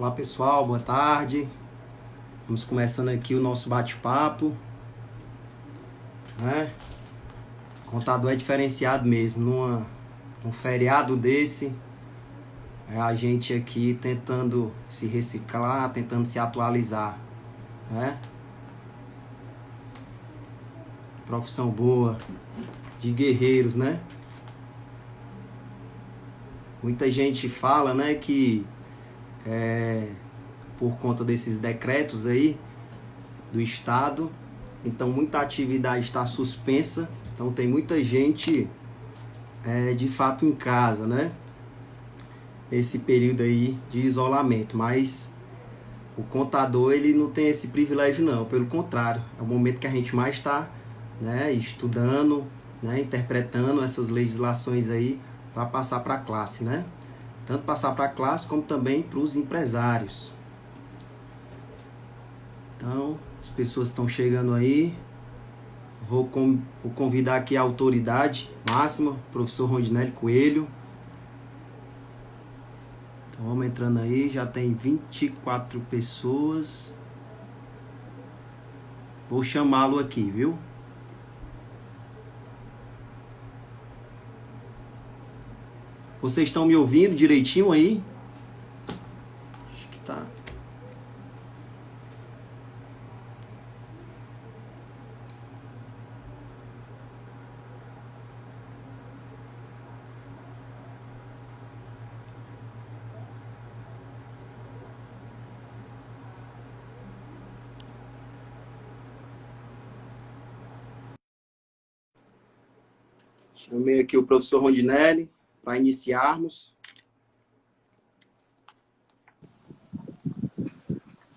Olá pessoal, boa tarde. Vamos começando aqui o nosso bate-papo, né? Contador é diferenciado mesmo. Num feriado desse, é a gente aqui tentando se reciclar, tentando se atualizar, né? Profissão boa, de guerreiros, né? Muita gente fala, né, que por conta desses decretos aí do Estado, então muita atividade está suspensa, então tem muita gente de fato em casa, né? Esse período aí de isolamento, mas o contador ele não tem esse privilégio não, pelo contrário, é o momento que a gente mais está, né, estudando, né, interpretando essas legislações aí para passar para a classe, né? Tanto passar para a classe como também para os empresários. Então, as pessoas estão chegando aí. Vou convidar aqui a autoridade máxima, professor Rondinelli Coelho. Então, vamos entrando aí, já tem 24 pessoas. Vou chamá-lo aqui, viu? Vocês estão me ouvindo direitinho aí? Acho que tá. Chamei aqui o professor Rondinelli para iniciarmos.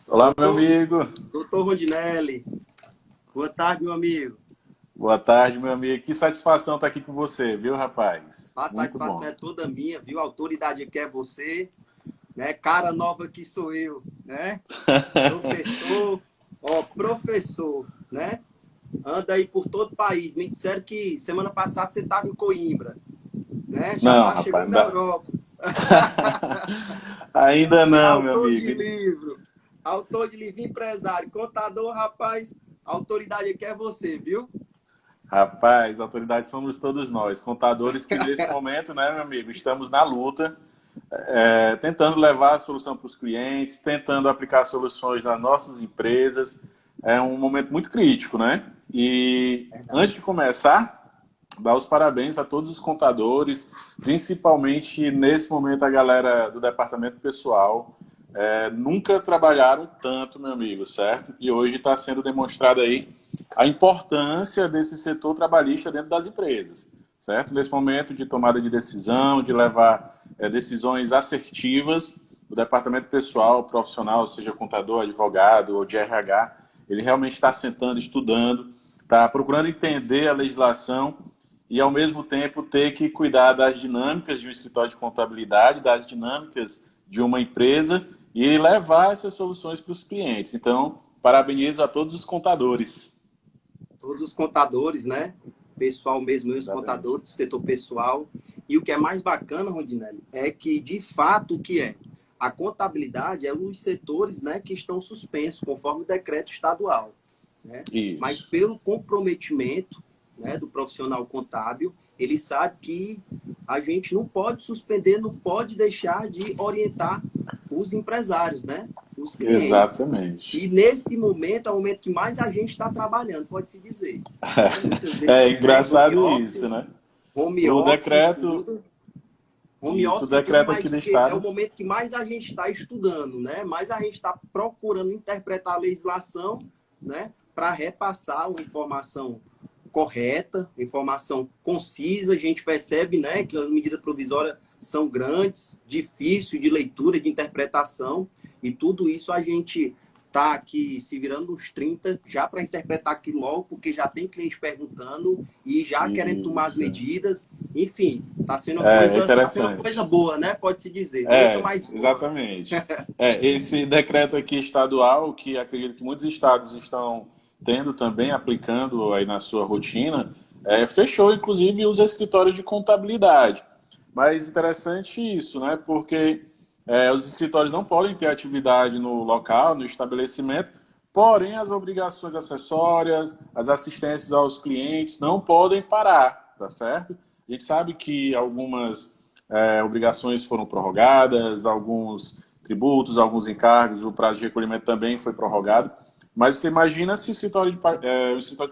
Olá, meu amigo. Doutor Rondinelli, boa tarde, meu amigo. Boa tarde, meu amigo. Que satisfação estar aqui com você, viu, rapaz? A Muito satisfação bom. é toda minha, viu? A autoridade aqui é você, né? Cara nova aqui sou eu, né? Professor, professor, né? Anda aí por todo o país. Me disseram que semana passada você estava em Coimbra, né? Já Não, está rapaz, chegando não na dá. Europa. Ainda não, meu Autor de amigo. livro, empresário, contador, rapaz. A autoridade aqui é você, viu? Rapaz, autoridades somos todos nós, contadores que nesse momento, né, meu amigo, estamos na luta, tentando levar a solução para os clientes, tentando aplicar soluções nas nossas empresas. É um momento muito crítico, né? E antes Verdade. de começar, dar os parabéns a todos os contadores, principalmente nesse momento a galera do departamento pessoal. Nunca trabalharam tanto, meu amigo, certo? E hoje está sendo demonstrada aí a importância desse setor trabalhista dentro das empresas, certo? Nesse momento de tomada de decisão, de levar decisões assertivas, o departamento pessoal, profissional, seja contador, advogado ou de RH, ele realmente está sentando, estudando, está procurando entender a legislação e, ao mesmo tempo, ter que cuidar das dinâmicas de um escritório de contabilidade, das dinâmicas de uma empresa e levar essas soluções para os clientes. Então, parabenizo a todos os contadores. Todos os contadores, né? Pessoal mesmo, os Exatamente. contadores do setor pessoal. E o que é mais bacana, Rondinelli, é que, de fato, o que é? A contabilidade é um dos setores, né, que estão suspensos, conforme o decreto estadual, né? Mas Isso. pelo comprometimento, né, do profissional contábil, ele sabe que a gente não pode suspender, não pode deixar de orientar os empresários, né? Os clientes. E Exatamente. nesse momento é o momento que mais a gente está trabalhando, pode-se dizer. Né? Muitas vezes É é engraçado isso, né? home O office e decreto, tudo. Home isso, o office e tudo, decreto aqui mas do o que é o Estado. momento que mais a gente está estudando, né? Mais a gente está procurando interpretar a legislação, né? Para repassar uma informação correta, informação concisa. A gente percebe, né, que as medidas provisórias são grandes, difícil de leitura, de interpretação, e tudo isso a gente tá aqui se virando uns 30 já para interpretar aqui logo, porque já tem cliente perguntando e já querendo tomar as Isso. medidas. Enfim, É tá sendo uma coisa interessante. boa, né? Pode-se dizer, muito mais boa. Exatamente. Esse decreto aqui estadual, que acredito que muitos estados estão tendo também, aplicando aí na sua rotina, fechou inclusive os escritórios de contabilidade. Mas interessante isso, né? Porque os escritórios não podem ter atividade no local, no estabelecimento, porém as obrigações acessórias, as assistências aos clientes não podem parar, tá certo? A gente sabe que algumas obrigações foram prorrogadas, alguns tributos, alguns encargos, o prazo de recolhimento também foi prorrogado. Mas você imagina se o escritório de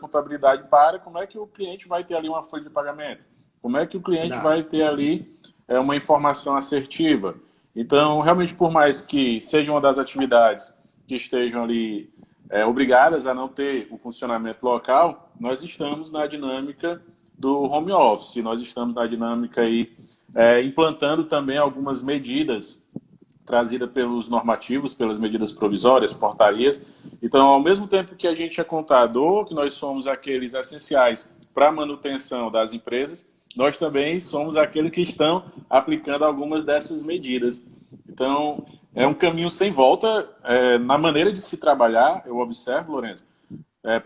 contabilidade para, como é que o cliente vai ter ali uma folha de pagamento? Como é que o cliente Verdade. vai ter ali uma informação assertiva? Então, realmente, por mais que seja uma das atividades que estejam ali obrigadas a não ter o funcionamento local, nós estamos na dinâmica do home office, nós estamos na dinâmica aí, implantando também algumas medidas trazida pelos normativos, pelas medidas provisórias, portarias. Então, ao mesmo tempo que a gente é contador, que nós somos aqueles essenciais para a manutenção das empresas, nós também somos aqueles que estão aplicando algumas dessas medidas. Então, é um caminho sem volta na maneira de se trabalhar, eu observo, Lourenço,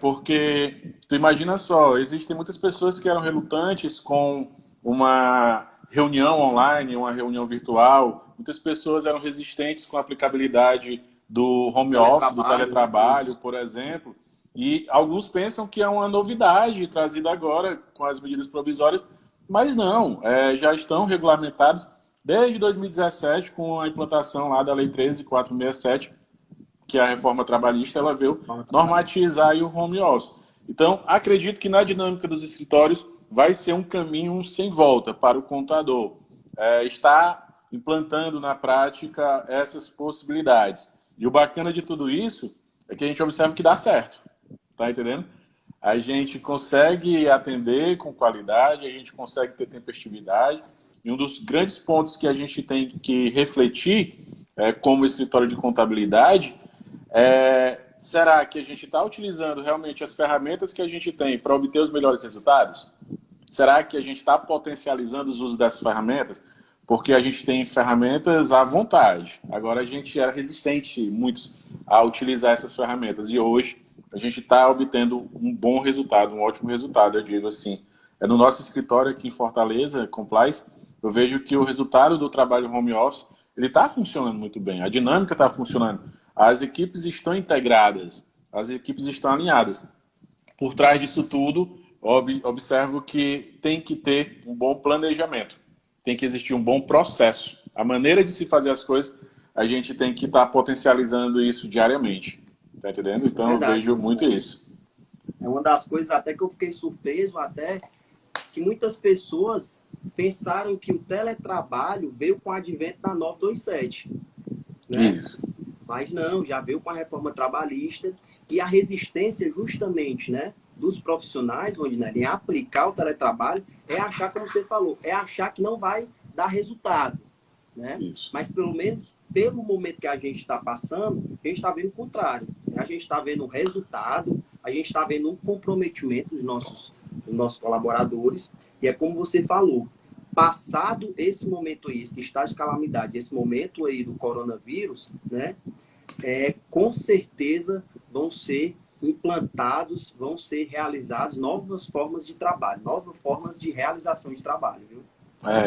porque tu imagina só, existem muitas pessoas que eram relutantes com uma reunião online, uma reunião virtual. Muitas pessoas eram resistentes com a aplicabilidade do home office, do Teletrabalho, né? teletrabalho, Isso. por exemplo. E alguns pensam que é uma novidade trazida agora com as medidas provisórias, mas não, já estão regulamentados desde 2017 com a implantação lá da Lei 13.467, que é a reforma trabalhista, ela veio Forma trabalhista. normatizar aí o home office. Então, acredito que na dinâmica dos escritórios vai ser um caminho sem volta para o contador. Está implantando na prática essas possibilidades. E o bacana de tudo isso é que a gente observa que dá certo. Tá entendendo? A gente consegue atender com qualidade, a gente consegue ter tempestividade. E um dos grandes pontos que a gente tem que refletir como escritório de contabilidade será que a gente está utilizando realmente as ferramentas que a gente tem para obter os melhores resultados? Será que a gente está potencializando os usos dessas ferramentas? Porque a gente tem ferramentas à vontade. Agora a gente era resistente, muitos, a utilizar essas ferramentas. E hoje a gente está obtendo um bom resultado, um ótimo resultado, eu digo assim. No nosso escritório aqui em Fortaleza, Compliance, eu vejo que o resultado do trabalho home office ele está funcionando muito bem. A dinâmica está funcionando. As equipes estão integradas, as equipes estão alinhadas. Por trás disso tudo, observo que tem que ter um bom planejamento, tem que existir um bom processo. A maneira de se fazer as coisas, a gente tem que estar potencializando isso diariamente. Tá entendendo? Então eu Verdade. vejo muito isso. É uma das coisas até que eu fiquei surpreso, até que muitas pessoas pensaram que o teletrabalho veio com o advento da 927, né? Isso. Mas não, já veio com a reforma trabalhista e a resistência justamente, né, dos profissionais, Rondinelli, em aplicar o teletrabalho é achar, como você falou, é achar que não vai dar resultado, né? Isso. Mas pelo menos pelo momento que a gente está passando, a gente está vendo o contrário. A gente está vendo o resultado, a gente está vendo um comprometimento dos nossos colaboradores. E é como você falou, passado esse momento aí, esse estágio de calamidade, esse momento aí do coronavírus, né, com certeza vão ser implantados, vão ser realizadas novas formas de trabalho, novas formas de realização de trabalho, viu?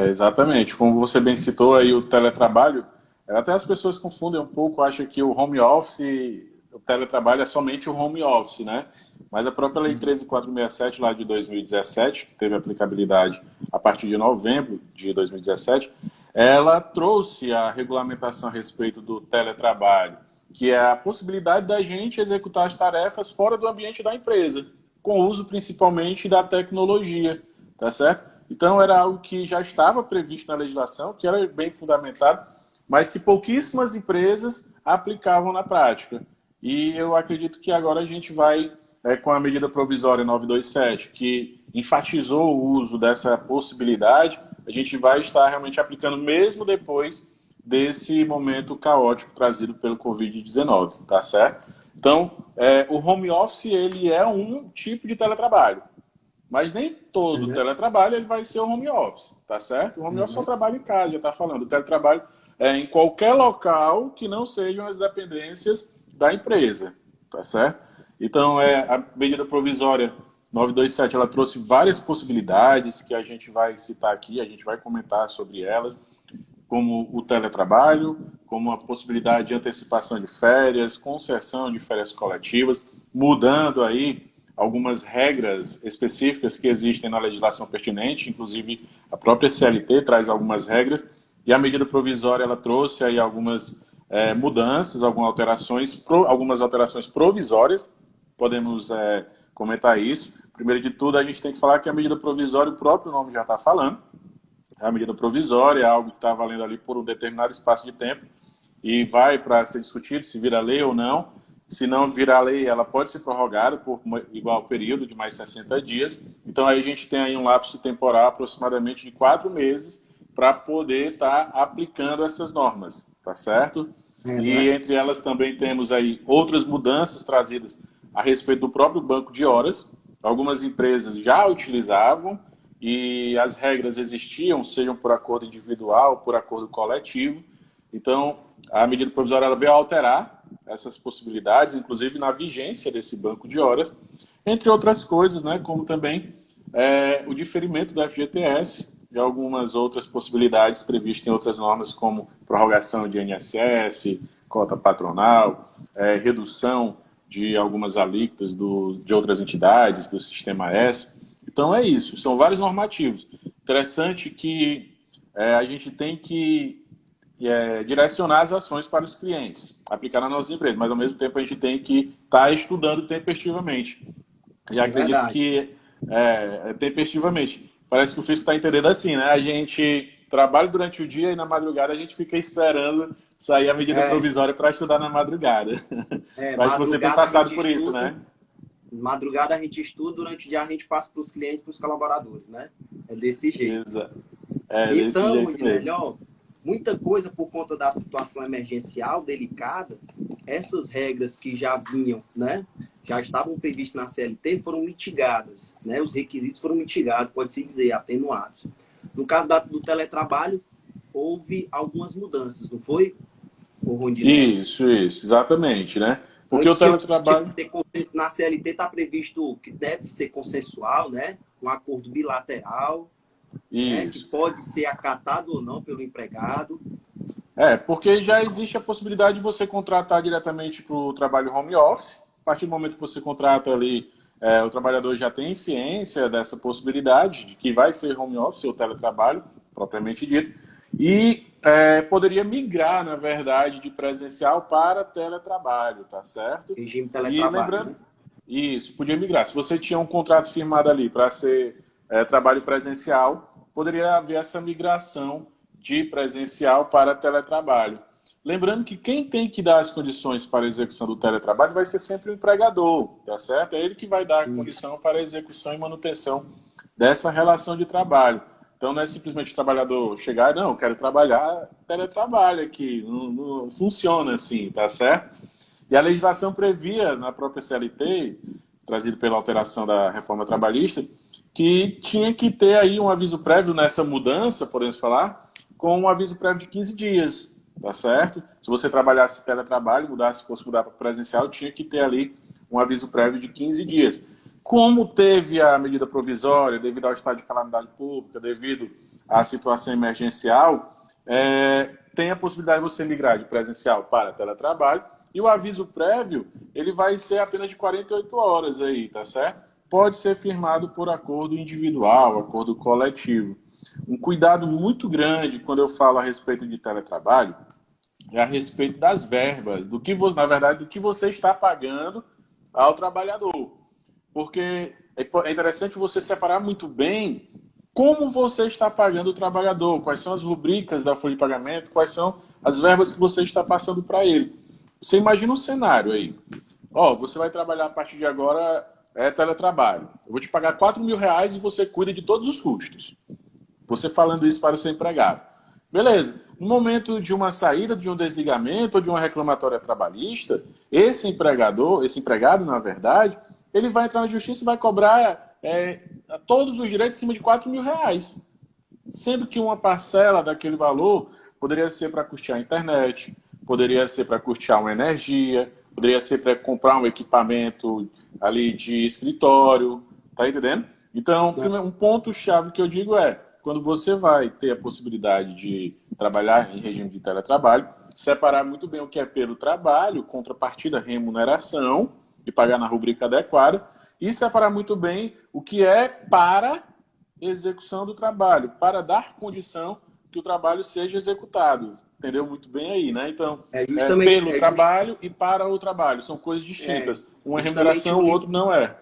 Exatamente. Como você bem citou aí o teletrabalho, até as pessoas confundem um pouco, acham que o home office, o teletrabalho é somente o home office, né? Mas a própria Lei 13.467, lá de 2017, que teve aplicabilidade a partir de novembro de 2017, ela trouxe a regulamentação a respeito do teletrabalho, que é a possibilidade da gente executar as tarefas fora do ambiente da empresa, com o uso principalmente da tecnologia, tá certo? Então era algo que já estava previsto na legislação, que era bem fundamentado, mas que pouquíssimas empresas aplicavam na prática. E eu acredito que agora a gente vai, com a medida provisória 927, que enfatizou o uso dessa possibilidade, a gente vai estar realmente aplicando mesmo depois desse momento caótico trazido pelo Covid-19, tá certo? Então, o home office ele é um tipo de teletrabalho, mas nem todo teletrabalho ele vai ser o home office, tá certo? O home office é um trabalho em casa, já está falando. O teletrabalho é em qualquer local que não sejam as dependências da empresa, tá certo? Então, a medida provisória 927, ela trouxe várias possibilidades que a gente vai citar aqui, a gente vai comentar sobre elas. como o teletrabalho, como a possibilidade de antecipação de férias, concessão de férias coletivas, mudando aí algumas regras específicas que existem na legislação pertinente, inclusive a própria CLT traz algumas regras, e a medida provisória ela trouxe aí algumas mudanças, algumas alterações provisórias, podemos comentar isso. Primeiro de tudo, a gente tem que falar que a medida provisória, o próprio nome já está falando, a medida provisória é algo que está valendo ali por um determinado espaço de tempo e vai para ser discutido se vira lei ou não. Se não virar lei, ela pode ser prorrogada por igual período de mais 60 dias. Então, aí a gente tem aí um lapso temporal aproximadamente de 4 meses para poder estar aplicando essas normas, tá certo? E entre elas também temos aí outras mudanças trazidas a respeito do próprio banco de horas. Algumas empresas já utilizavam e as regras existiam, sejam por acordo individual, por acordo coletivo. Então, a medida provisória ela veio alterar essas possibilidades, inclusive na vigência desse banco de horas, entre outras coisas, né, como também o diferimento do FGTS, e algumas outras possibilidades previstas em outras normas, como prorrogação de INSS, cota patronal, redução de algumas alíquotas de outras entidades, do Sistema S. Então é isso, são vários normativos. Interessante que a gente tem que direcionar as ações para os clientes, aplicar nas nossas empresas, mas ao mesmo tempo a gente tem que estar estudando tempestivamente. E acredito que tempestivamente. Parece que o fisco está entendendo assim, né? A gente trabalha durante o dia e na madrugada a gente fica esperando sair a medida provisória para estudar na madrugada. Acho que você tem passado por isso, né? Madrugada a gente estuda, durante o dia a gente passa para os clientes, para os colaboradores, né? É desse jeito. Exato. Então, melhor, muita coisa por conta da situação emergencial delicada, essas regras que já vinham, né? Já estavam previstas na CLT, foram mitigadas, né? Os requisitos foram mitigados, pode-se dizer, atenuados. No caso do teletrabalho, houve algumas mudanças, não foi, Rondinelli? Isso, exatamente, né? Porque o teletrabalho... Na CLT está previsto que deve ser consensual, né? Um acordo bilateral, né? Que pode ser acatado ou não pelo empregado. Porque já existe a possibilidade de você contratar diretamente para o trabalho home office. A partir do momento que você contrata ali, o trabalhador já tem ciência dessa possibilidade de que vai ser home office ou teletrabalho, propriamente dito, e poderia migrar, na verdade, de presencial para teletrabalho, tá certo? Regime teletrabalho. E lembrando, isso, podia migrar. Se você tinha um contrato firmado ali para ser trabalho presencial, poderia haver essa migração de presencial para teletrabalho. Lembrando que quem tem que dar as condições para a execução do teletrabalho vai ser sempre o empregador, tá certo? É ele que vai dar a condição para a execução e manutenção dessa relação de trabalho. Então não é simplesmente o trabalhador chegar, não, eu quero trabalhar, teletrabalho aqui, não funciona assim, tá certo? E a legislação previa na própria CLT, trazida pela alteração da reforma trabalhista, que tinha que ter aí um aviso prévio nessa mudança, podemos falar, com um aviso prévio de 15 dias, tá certo? Se você trabalhasse teletrabalho, fosse mudar para presencial, tinha que ter ali um aviso prévio de 15 dias. Como teve a medida provisória, devido ao estado de calamidade pública, devido à situação emergencial, tem a possibilidade de você migrar de presencial para teletrabalho, e o aviso prévio, ele vai ser apenas de 48 horas aí, tá certo? Pode ser firmado por acordo individual, acordo coletivo. Um cuidado muito grande quando eu falo a respeito de teletrabalho é a respeito das verbas, na verdade, do que você está pagando ao trabalhador. Porque é interessante você separar muito bem como você está pagando o trabalhador, quais são as rubricas da folha de pagamento, quais são as verbas que você está passando para ele. Você imagina um cenário aí. Você vai trabalhar a partir de agora teletrabalho. Eu vou te pagar R$4.000 e você cuida de todos os custos. Você falando isso para o seu empregado. Beleza. No momento de uma saída, de um desligamento ou de uma reclamatória trabalhista, esse empregado, na verdade, ele vai entrar na justiça e vai cobrar todos os direitos em cima de R$4.000. Sendo que uma parcela daquele valor poderia ser para custear a internet, poderia ser para custear uma energia, poderia ser para comprar um equipamento ali de escritório, tá entendendo? Então, um ponto-chave que eu digo quando você vai ter a possibilidade de trabalhar em regime de teletrabalho, separar muito bem o que é pelo trabalho, contrapartida, remuneração, e pagar na rubrica adequada, e separar muito bem o que é para execução do trabalho, para dar condição que o trabalho seja executado. Entendeu muito bem aí, né? Então, pelo trabalho e para o trabalho. São coisas distintas. Uma é remuneração, o outro não é.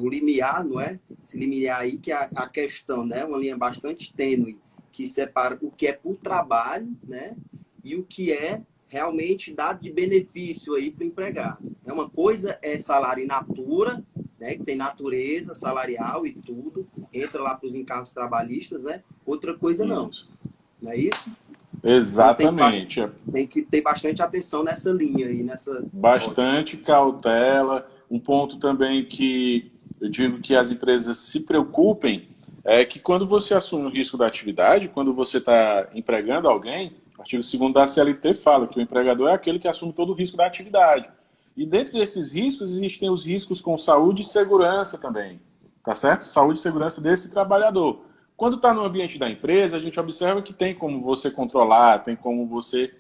O limiar, não é? Esse limiar aí que é a questão, né? Uma linha bastante tênue que separa o que é por trabalho, né? E o que é realmente dado de benefício aí para o empregado. Uma coisa é salário in natura, né? Que tem natureza salarial e tudo, entra lá para os encargos trabalhistas, né? Outra coisa não. Não é isso? Exatamente. Então, tem que ter bastante atenção nessa linha aí, bastante cautela. Um ponto também que eu digo que as empresas se preocupem é que quando você assume o risco da atividade, quando você está empregando alguém, o artigo 2º da CLT fala que o empregador é aquele que assume todo o risco da atividade. E dentro desses riscos, existem os riscos com saúde e segurança também, tá certo? Saúde e segurança desse trabalhador. Quando está no ambiente da empresa, a gente observa que tem como você controlar, tem como você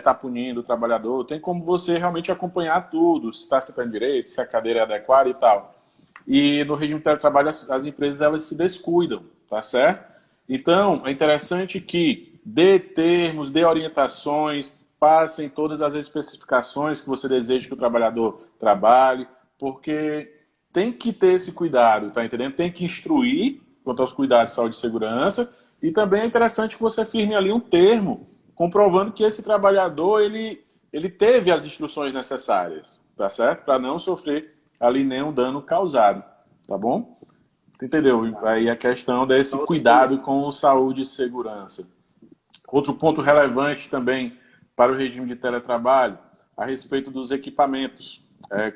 tá punindo o trabalhador, tem como você realmente acompanhar tudo, se está sentando direito, se a cadeira é adequada e tal. E no regime de teletrabalho, as empresas elas se descuidam, tá certo? Então, é interessante que dê termos, dê orientações, passem todas as especificações que você deseja que o trabalhador trabalhe, porque tem que ter esse cuidado, tá entendendo? Tem que instruir quanto aos cuidados de saúde e segurança, e também é interessante que você firme ali um termo comprovando que esse trabalhador ele teve as instruções necessárias, tá certo? Para não sofrer ali nenhum dano causado, tá bom? Entendeu? Aí a questão desse cuidado com saúde e segurança. Outro ponto relevante também para o regime de teletrabalho, a respeito dos equipamentos.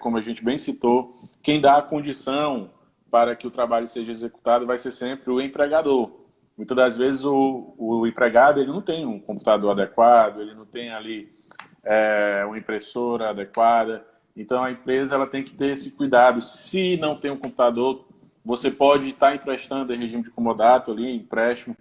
Como a gente bem citou, quem dá a condição para que o trabalho seja executado vai ser sempre o empregador. Muitas das vezes o empregado ele não tem um computador adequado, ele não tem ali uma impressora adequada. Então a empresa ela tem que ter esse cuidado. Se não tem um computador, você pode estar emprestando em regime de comodato ali, empréstimo,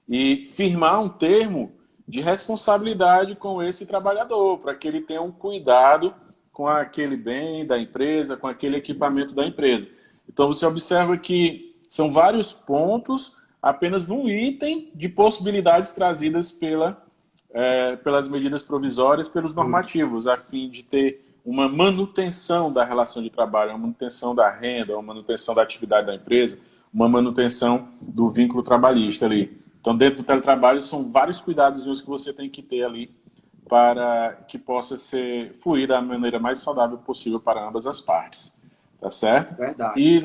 e firmar um termo de responsabilidade com esse trabalhador, para que ele tenha um cuidado com aquele bem da empresa, com aquele equipamento da empresa. Então você observa que são vários pontos apenas num item de possibilidades trazidas pelas medidas provisórias, pelos normativos, a fim de ter uma manutenção da relação de trabalho, uma manutenção da renda, uma manutenção da atividade da empresa, uma manutenção do vínculo trabalhista ali. Então, dentro do teletrabalho, são vários cuidados que você tem que ter ali para que possa fluir da maneira mais saudável possível para ambas as partes. Tá certo? Verdade. E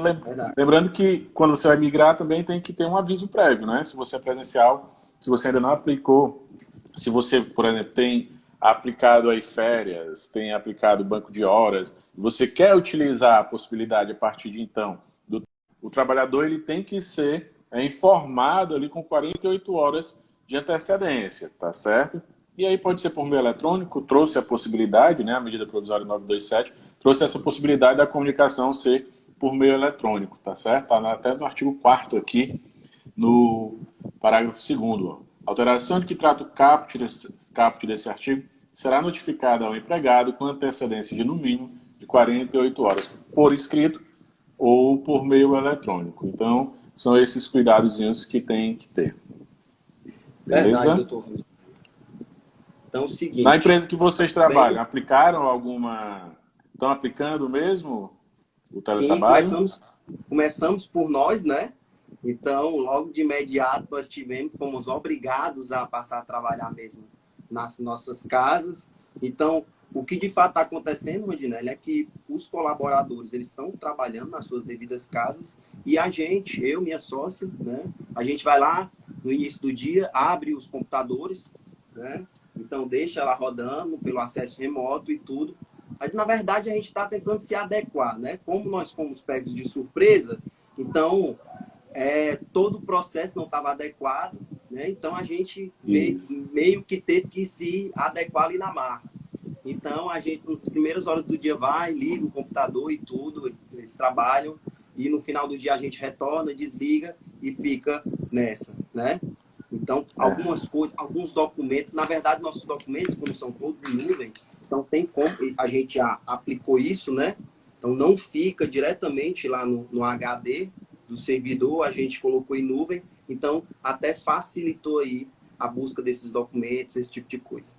lembrando que quando você vai migrar também tem que ter um aviso prévio, né? Se você é presencial, se você ainda não aplicou, se você, por exemplo, tem aplicado aí férias, tem aplicado banco de horas, você quer utilizar a possibilidade a partir de então, o trabalhador ele tem que ser informado ali com 48 horas de antecedência, tá certo? E aí pode ser por meio eletrônico, trouxe a possibilidade, né, a medida provisória 927, trouxe essa possibilidade da comunicação ser por meio eletrônico, tá certo? Tá até no artigo 4º aqui, no parágrafo 2º. A alteração de que trata o caput desse artigo será notificada ao empregado com antecedência de, no mínimo, de 48 horas, por escrito ou por meio eletrônico. Então, são esses cuidadozinhos que tem que ter. Beleza? Verdade, doutor. Então, é o seguinte... Na empresa que vocês trabalham, aplicaram alguma... Estão aplicando mesmo o teletrabalho? Sim, começamos por nós, né? Então, logo de imediato, nós fomos obrigados a passar a trabalhar mesmo nas nossas casas. Então, o que de fato está acontecendo, Rondinelli, é que os colaboradores eles estão trabalhando nas suas devidas casas e a gente, eu, minha sócia, né? A gente vai lá no início do dia, abre os computadores, né? Então, deixa ela rodando pelo acesso remoto e tudo. Mas, na verdade, a gente está tentando se adequar, né? Como nós fomos pegos de surpresa, então, todo o processo não estava adequado, né? Então, a gente meio que teve que se adequar ali na marra. Então, a gente, nas primeiras horas do dia, vai, liga o computador e tudo, eles trabalham, e no final do dia a gente retorna, desliga e fica nessa, né? Então, É. algumas coisas, alguns documentos, na verdade, nossos documentos, como são todos em nuvem, então tem como, a gente já aplicou isso, né? Então, não fica diretamente lá no HD do servidor, a gente colocou em nuvem, então até facilitou aí a busca desses documentos, esse tipo de coisa.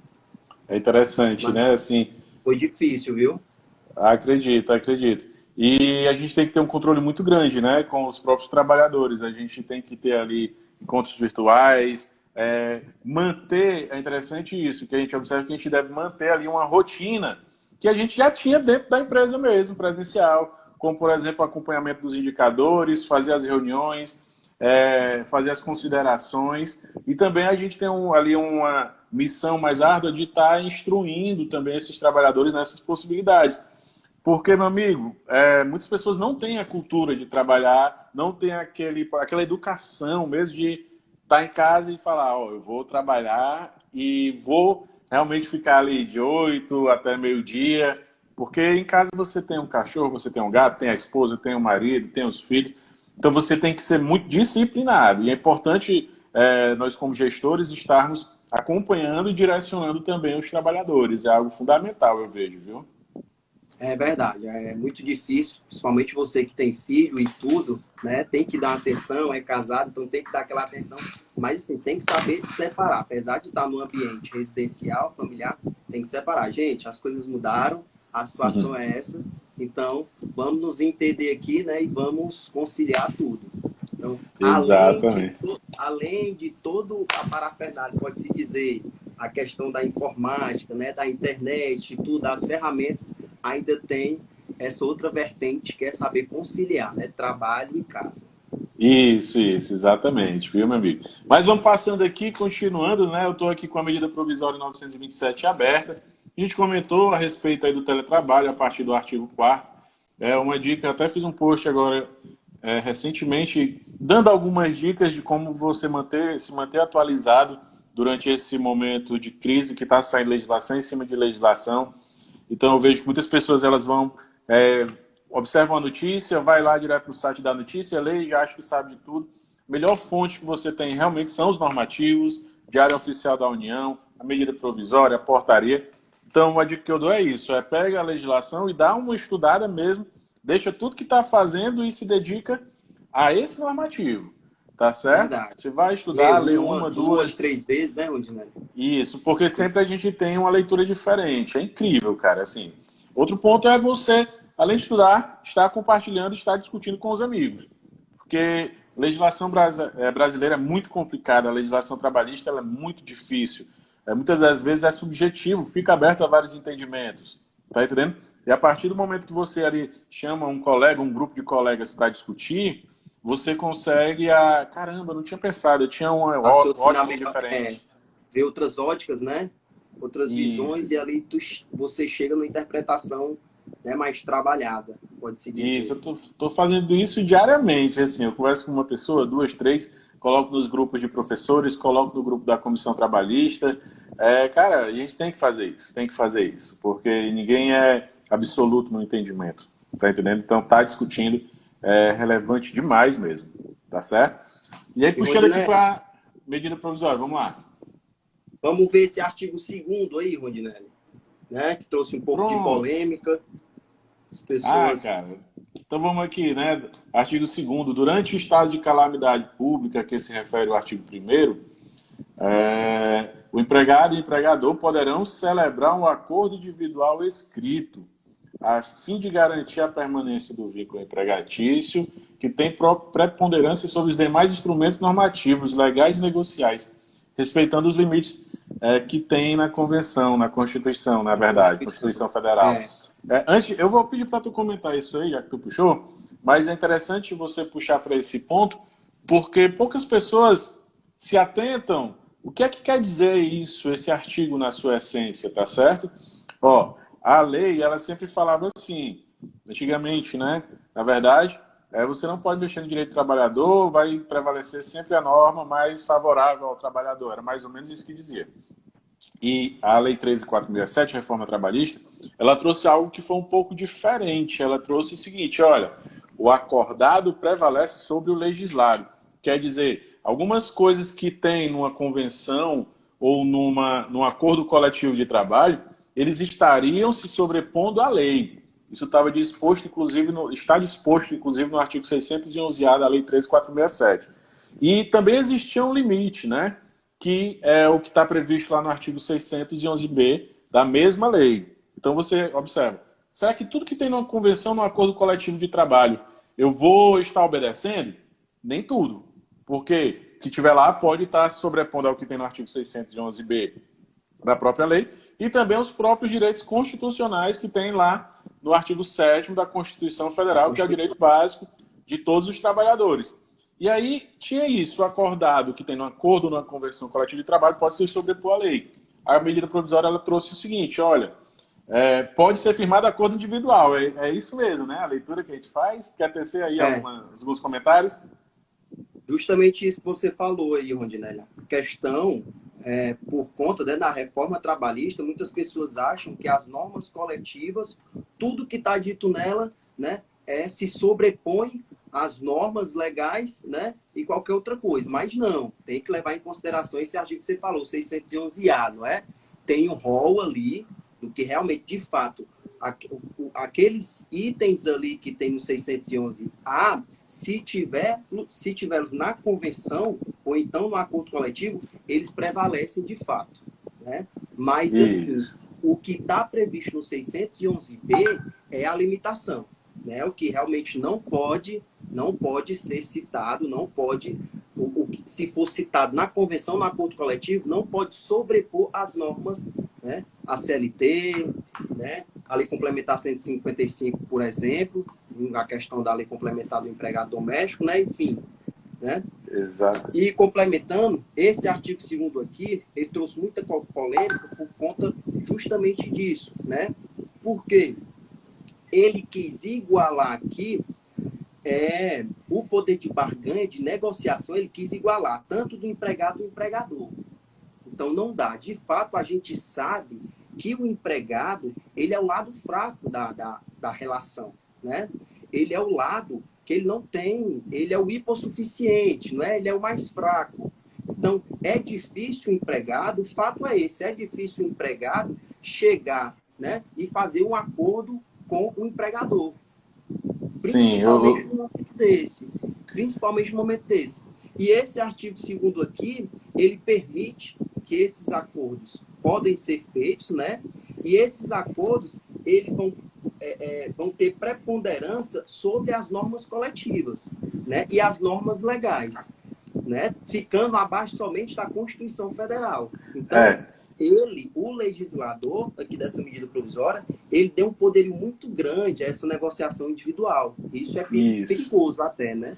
É interessante, né? Mas Assim, foi difícil, viu? acredito, acredito. E a gente tem que ter um controle muito grande, né, com os próprios trabalhadores. A gente tem que ter ali encontros virtuais, manter, é interessante isso, que a gente observa que a gente deve manter ali uma rotina que a gente já tinha dentro da empresa mesmo, presencial, como, por exemplo, o acompanhamento dos indicadores, fazer as reuniões, fazer as considerações, e também a gente tem ali uma missão mais árdua de estar instruindo também esses trabalhadores nessas possibilidades. Porque, meu amigo, muitas pessoas não têm a cultura de trabalhar, não têm aquela educação mesmo de estar em casa e falar, ó, eu vou trabalhar e vou realmente ficar ali de 8 até meio-dia, porque em casa você tem um cachorro, você tem um gato, tem a esposa, tem o marido, tem os filhos, então você tem que ser muito disciplinado. E é importante nós, como gestores, estarmos acompanhando e direcionando também os trabalhadores. É algo fundamental, eu vejo, viu? É verdade, é muito difícil, principalmente você que tem filho e tudo, né? Tem que dar atenção, é casado, então tem que dar aquela atenção, mas assim, tem que saber separar. Apesar de estar no ambiente residencial, familiar, tem que separar. Gente, as coisas mudaram, a situação é essa, então vamos nos entender aqui, né? E vamos conciliar tudo. Então, Exatamente. além de todo a parafernália, pode-se dizer, a questão da informática, né, da internet, tudo, das ferramentas, ainda tem essa outra vertente que é saber conciliar, né, trabalho e casa. Isso, exatamente, viu, meu amigo? Mas vamos passando aqui, continuando, né? Eu estou aqui com a medida provisória 927 aberta. A gente comentou a respeito aí do teletrabalho a partir do artigo 4º. É uma dica, eu até fiz um post agora recentemente, dando algumas dicas de como você se manter atualizado durante esse momento de crise que está saindo legislação em cima de legislação. Então eu vejo que muitas pessoas elas vão observam a notícia, vai lá direto no site da notícia, lê e já acha que sabe de tudo. A melhor fonte que você tem realmente são os normativos, Diário Oficial da União, a medida provisória, a portaria. Então, uma dica que eu dou é isso, pega a legislação e dá uma estudada mesmo, deixa tudo que está fazendo e se dedica a esse normativo, tá certo? Verdade. Você vai Ler estudar, lê uma, uma, duas, duas, três vezes, né, Rondinelli? isso, porque sempre a gente tem uma leitura diferente. É incrível, cara. Assim, outro ponto é você, além de estudar, estar compartilhando, estar discutindo com os amigos. Porque a legislação brasileira é muito complicada, a legislação trabalhista ela é muito difícil. Muitas das vezes é subjetivo, fica aberto a vários entendimentos. Tá entendendo? E a partir do momento que você ali chama um colega, um grupo de colegas para discutir, você consegue caramba, eu não tinha pensado, eu tinha uma Raciocinar ótica melhor, diferente. ver outras óticas, né? Outras Isso, visões, e ali você chega numa interpretação, né, mais trabalhada, pode-se isso. dizer. Eu tô fazendo isso diariamente, assim, eu converso com uma pessoa, duas, três, coloco nos grupos de professores, coloco no grupo da comissão trabalhista. Cara, a gente tem que fazer isso, porque ninguém é absoluto no entendimento, tá entendendo? Então, tá discutindo é relevante demais mesmo, tá certo? E aí, E, puxando aqui Rondinelli, para medida provisória, vamos lá. vamos ver esse artigo 2º aí, Rondinelli, né? Que trouxe um pouco de Pronto. polêmica. As pessoas. Cara. Então vamos aqui, né? Artigo 2º. Durante o estado de calamidade pública, que se refere ao artigo 1º, o empregado e o empregador poderão celebrar um acordo individual escrito, a fim de garantir a permanência do vínculo empregatício, que tem preponderância sobre os demais instrumentos normativos, legais e negociais, respeitando os limites que tem na Convenção, na Constituição, na verdade, Constituição Federal. É, Antes, eu vou pedir para tu comentar isso aí, já que tu puxou, mas é interessante você puxar para esse ponto, porque poucas pessoas se atentam. O que é que quer dizer isso, esse artigo na sua essência, tá certo? Ó, a lei, ela sempre falava assim, antigamente, né? Na verdade, você não pode mexer no direito do trabalhador, vai prevalecer sempre a norma mais favorável ao trabalhador. Era mais ou menos isso que dizia. E a Lei 13.467, reforma trabalhista, ela trouxe algo que foi um pouco diferente. Ela trouxe o seguinte, olha, o acordado prevalece sobre o legislado. Quer dizer, algumas coisas que tem numa convenção ou num acordo coletivo de trabalho, eles estariam se sobrepondo à lei. Isso estava disposto, inclusive, está disposto, inclusive, no artigo 611-A da Lei 13.467. E também existia um limite, né? Que é o que está previsto lá no artigo 611-B da mesma lei. Então você observa, será que tudo que tem numa convenção, num acordo coletivo de trabalho, eu vou estar obedecendo? Nem tudo. Porque o que tiver lá pode estar se sobrepondo ao que tem no artigo 611-B da própria lei e também os próprios direitos constitucionais que tem lá no artigo 7º da Constituição Federal, que é o direito básico de todos os trabalhadores. E aí tinha isso, acordado, que tem no acordo, na convenção coletiva de trabalho, pode se sobrepor à lei. A medida provisória ela trouxe o seguinte, olha, pode ser firmado acordo individual, é isso mesmo, né? A leitura que a gente faz. Quer tecer aí alguns comentários? Justamente isso que você falou aí, Rondinelli. A questão, por conta da reforma trabalhista, muitas pessoas acham que as normas coletivas, tudo que está dito nela, né, se sobrepõe às normas legais, né, e qualquer outra coisa. Mas não, tem que levar em consideração esse artigo que você falou, 611-A, não é? Tem um rol ali do que realmente, de fato, aqueles itens ali que tem no 611-A, se tivermos na convenção ou então no acordo coletivo, eles prevalecem de fato, né? Mas, assim, o que está previsto no 611-B é a limitação, né? O que realmente não pode ser citado, não pode, se for citado na convenção, no acordo coletivo, não pode sobrepor as normas, né? A CLT, né? A Lei Complementar 155, por exemplo, a questão da Lei Complementar do Empregado Doméstico, né? Enfim, né? Exato. E complementando, esse artigo 2º aqui, ele trouxe muita polêmica por conta justamente disso, né? Porque ele quis igualar aqui o poder de barganha, de negociação, ele quis igualar tanto do empregado e do empregador. Então, não dá. De fato, a gente sabe que o empregado, ele é o lado fraco da relação, né? Ele é o lado que ele não tem, ele é o hipossuficiente, não é? Ele é o mais fraco. Então, é difícil o empregado, o fato é esse, é difícil o empregado chegar, né, e fazer um acordo com o empregador. Principalmente no momento desse. Principalmente no momento desse. E esse artigo 2º aqui, ele permite que esses acordos podem ser feitos, né? E esses acordos, eles vão ter preponderância sobre as normas coletivas, né? E as normas legais, né? Ficando abaixo somente da Constituição Federal. Então, o legislador aqui dessa medida provisória, ele deu um poder muito grande a essa negociação individual. Isso é perigoso até, né?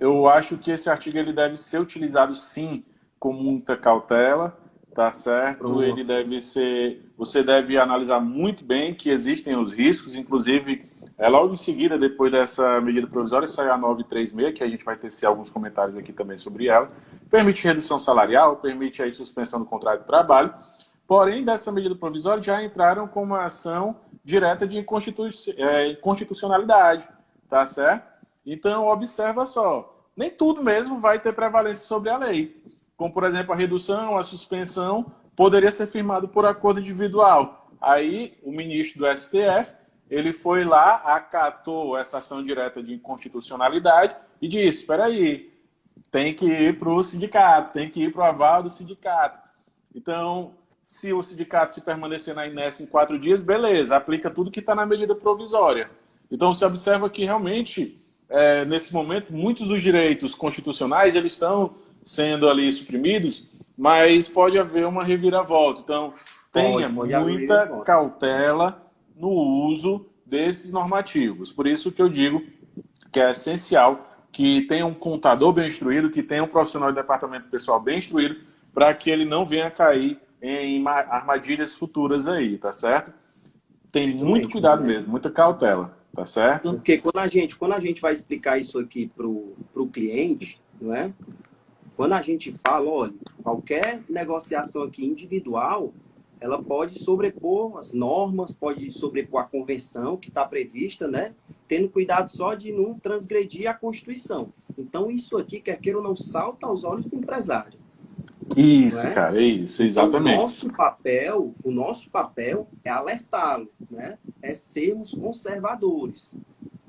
Eu acho que esse artigo ele deve ser utilizado, sim, com muita cautela, tá certo? Pronto. Ele deve ser... Você deve analisar muito bem que existem os riscos, inclusive, logo em seguida, depois dessa medida provisória, sai a 936, que a gente vai tecer alguns comentários aqui também sobre ela. Permite redução salarial, permite aí suspensão do contrato de trabalho. Porém, dessa medida provisória já entraram com uma ação direta de inconstitucionalidade, tá certo? Então, observa só, nem tudo mesmo vai ter prevalência sobre a lei. Como, por exemplo, a redução, a suspensão, poderia ser firmado por acordo individual. Aí, o ministro do STF, ele foi lá, acatou essa ação direta de inconstitucionalidade e disse, espera aí, tem que ir para o sindicato, tem que ir para o aval do sindicato. Então, se o sindicato se permanecer na inércia em 4 dias, beleza, aplica tudo que está na medida provisória. Então, você observa que realmente, nesse momento, muitos dos direitos constitucionais eles estão sendo ali suprimidos, mas pode haver uma reviravolta. Então, tenha muita cautela no uso desses normativos. Por isso que eu digo que é essencial que tenha um contador bem instruído, que tenha um profissional de departamento pessoal bem instruído, para que ele não venha cair em armadilhas futuras aí, tá certo? Tem muito cuidado mesmo, muita cautela, tá certo? Porque quando a gente vai explicar isso aqui pro cliente, não é? Quando a gente fala, olha, qualquer negociação aqui individual, ela pode sobrepor as normas, pode sobrepor a convenção que está prevista, né? Tendo cuidado só de não transgredir a Constituição. Então, isso aqui, quer queira ou não, salta aos olhos do empresário. Isso, cara, é isso, exatamente. Então, o nosso papel é alertá-lo, né? É sermos conservadores,